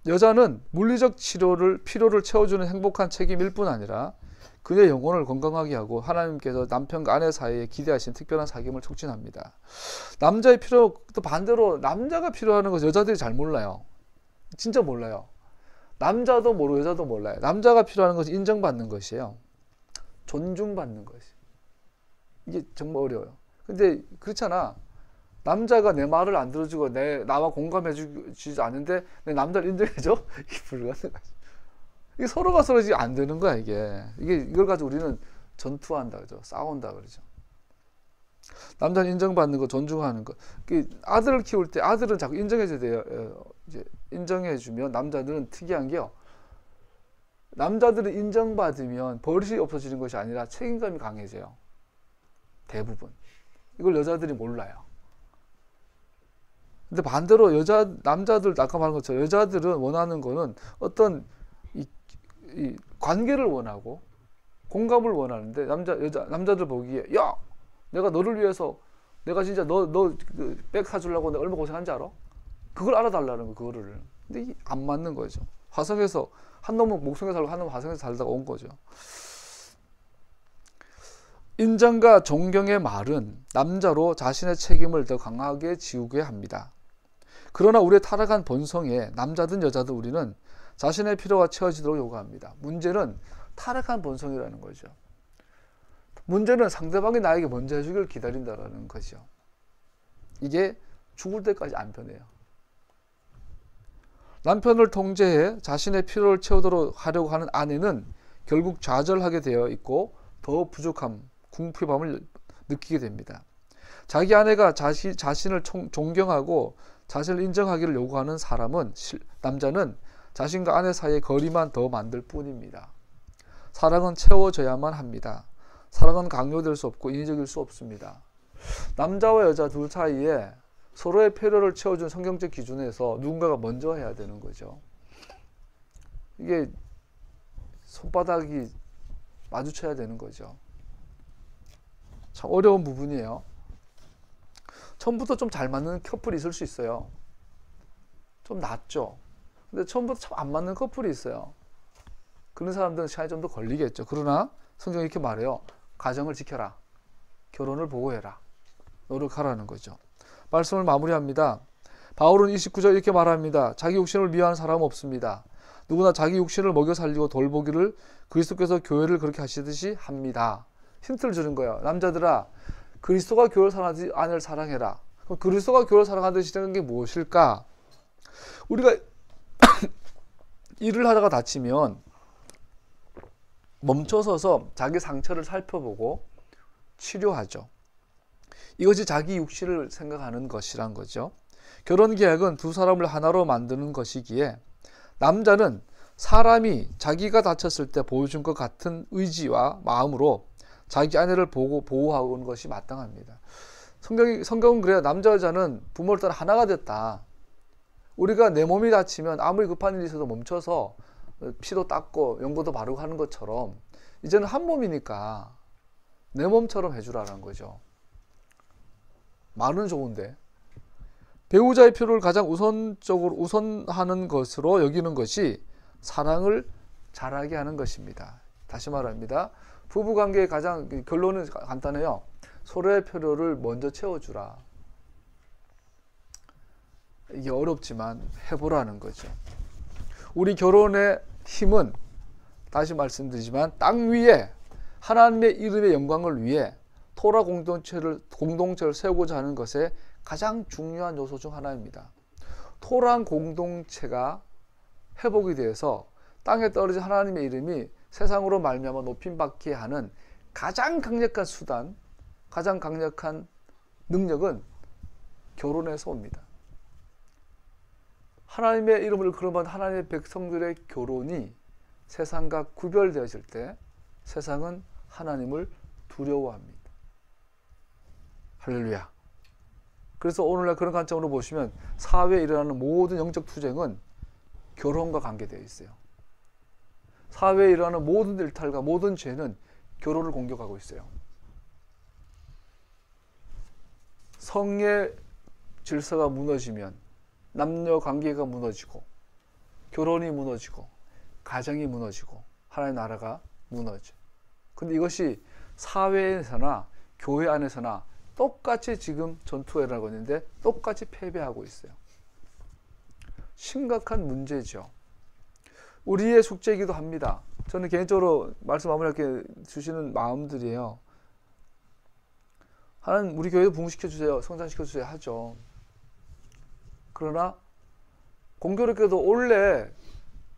여자는 물리적 필요를 채워주는 행복한 책임일 뿐 아니라 그녀의 영혼을 건강하게 하고 하나님께서 남편과 아내 사이에 기대하신 특별한 사귐을 촉진합니다. 남자의 필요, 또 반대로 남자가 필요하는 것을 여자들이 잘 몰라요. 진짜 몰라요. 남자도 모르고 여자도 몰라요. 남자가 필요한 것은 인정받는 것이에요. 존중받는 것이. 이게 정말 어려워요. 근데 그렇잖아. 남자가 내 말을 안 들어주고 나와 공감해주지 않는데 내 남자를 인정해줘? 이게 불가능하지. 이게 서로가 서로 안 되는 거야, 이걸 가지고 우리는 전투한다, 그죠? 싸운다, 그러죠. 남자는 인정받는 거, 존중하는 거. 아들을 키울 때 아들은 자꾸 인정해줘야 돼요. 이제 인정해주면 남자들은 특이한 게요. 남자들은 인정받으면 버릇이 없어지는 것이 아니라 책임감이 강해져요. 대부분. 이걸 여자들이 몰라요. 근데 반대로 남자들 아까 말한 것처럼 여자들은 원하는 거는 어떤 이 관계를 원하고 공감을 원하는데 남자들 보기에 야 내가 너를 위해서 내가 진짜 너백 사주려고 내가 얼마나 고생한지 알아? 그걸 알아달라는 거 그거를. 근데 이게 안 맞는 거죠. 화성에서 한 놈은 목성에 살고 한 놈은 화성에서 살다가 온 거죠. 인정과 존경의 말은 남자로 자신의 책임을 더 강하게 지우게 합니다. 그러나 우리의 타락한 본성에 남자든 여자든 우리는 자신의 필요가 채워지도록 요구합니다. 문제는 타락한 본성이라는 거죠. 문제는 상대방이 나에게 먼저 해주기를 기다린다는 거죠. 이게 죽을 때까지 안 변해요. 남편을 통제해 자신의 필요를 채우도록 하려고 하는 아내는 결국 좌절하게 되어 있고 더 부족함, 궁핍함을 느끼게 됩니다. 자기 아내가 자신을 존경하고 자신을 인정하기를 요구하는 남자는 자신과 아내 사이의 거리만 더 만들 뿐입니다. 사랑은 채워져야만 합니다. 사랑은 강요될 수 없고 인위적일 수 없습니다. 남자와 여자 둘 사이에 서로의 필요를 채워준 성경적 기준에서 누군가가 먼저 해야 되는 거죠. 이게 손바닥이 마주쳐야 되는 거죠. 참 어려운 부분이에요. 처음부터 좀 잘 맞는 커플이 있을 수 있어요. 좀 낫죠. 근데 처음부터 참 안 맞는 커플이 있어요. 그런 사람들은 시간이 좀 더 걸리겠죠. 그러나 성경이 이렇게 말해요. 가정을 지켜라. 결혼을 보호해라. 노력하라는 거죠. 말씀을 마무리합니다. 바울은 29절 이렇게 말합니다. 자기 욕심을 미워하는 사람은 없습니다. 누구나 자기 욕심을 먹여 살리고 돌보기를 그리스도께서 교회를 그렇게 하시듯이 합니다. 힌트를 주는 거예요. 남자들아, 그리스도가 교회를 사랑하듯이 아내를 사랑해라. 그럼 그리스도가 교회를 사랑하듯이 되는 게 무엇일까? 우리가 일을 하다가 다치면 멈춰서서 자기 상처를 살펴보고 치료하죠. 이것이 자기 육신을 생각하는 것이란 거죠. 결혼 계약은 두 사람을 하나로 만드는 것이기에 남자는 사람이 자기가 다쳤을 때 보여준 것 같은 의지와 마음으로 자기 아내를 보호하는 것이 마땅합니다. 성경은 그래요. 남자 여자는 부모를 따라 하나가 됐다. 우리가 내 몸이 다치면 아무리 급한 일이 있어도 멈춰서 피도 닦고 연고도 바르고 하는 것처럼 이제는 한 몸이니까 내 몸처럼 해주라는 거죠. 말은 좋은데 배우자의 필요를 가장 우선하는 것으로 여기는 것이 사랑을 잘하게 하는 것입니다. 다시 말합니다. 부부관계의 가장 결론은 간단해요. 서로의 필요를 먼저 채워주라. 이게 어렵지만 해보라는 거죠. 우리 결혼의 힘은 다시 말씀드리지만 땅 위에 하나님의 이름의 영광을 위해 토라 공동체를 세우고자 하는 것에 가장 중요한 요소 중 하나입니다. 토라 공동체가 회복이 되어서 땅에 떨어진 하나님의 이름이 세상으로 말미암아 높임받게 하는 가장 강력한 수단, 가장 강력한 능력은 결혼에서 옵니다. 하나님의 이름을 그러면 하나님의 백성들의 결혼이 세상과 구별되어질 때 세상은 하나님을 두려워합니다. 할렐루야. 그래서 오늘날 그런 관점으로 보시면 사회에 일어나는 모든 영적 투쟁은 결혼과 관계되어 있어요. 사회에 일어나는 모든 일탈과 모든 죄는 결혼을 공격하고 있어요. 성의 질서가 무너지면 남녀 관계가 무너지고 결혼이 무너지고 가정이 무너지고 하나님의 나라가 무너져. 근데 이것이 사회에서나 교회 안에서나 똑같이 지금 전투가 일어나고 있는데 똑같이 패배하고 있어요. 심각한 문제죠. 우리의 숙제이기도 합니다. 저는 개인적으로 말씀 마무리하게 주시는 마음들이에요. 하나님 우리 교회도 부흥시켜주세요. 성장시켜주세요 하죠. 그러나 공교롭게도 올해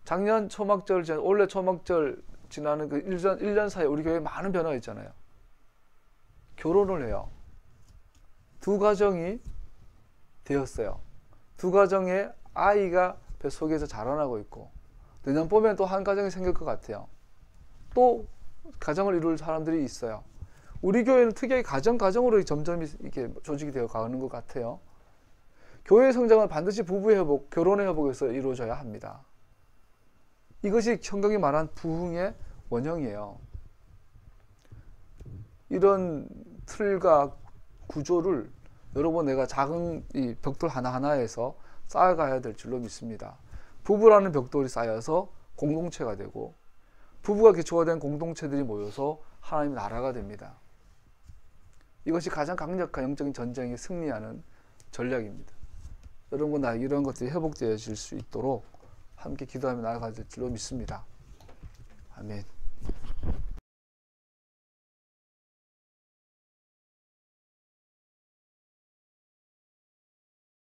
작년 초막절, 올해 초막절 지나는 그 1년 사이에 우리 교회에 많은 변화가 있잖아요. 결혼을 해요. 두 가정이 되었어요. 두 가정의 아이가 뱃속에서 자라나고 있고 내년 봄엔 또 한 가정이 생길 것 같아요. 또 가정을 이룰 사람들이 있어요. 우리 교회는 특이하게 가정으로 점점 이렇게 조직이 되어 가는 것 같아요. 교회의 성장은 반드시 부부의 회복, 결혼의 회복에서 이루어져야 합니다. 이것이 성경이 말한 부흥의 원형이에요. 이런 틀과 구조를 여러분 내가 작은 이 벽돌 하나하나에서 쌓아가야 될 줄로 믿습니다. 부부라는 벽돌이 쌓여서 공동체가 되고 부부가 기초가 된 공동체들이 모여서 하나님의 나라가 됩니다. 이것이 가장 강력한 영적인 전쟁에 승리하는 전략입니다. 여러분 나 이런 것들이 회복되어질 수 있도록 함께 기도하며 나아가야 될 줄로 믿습니다. 아멘.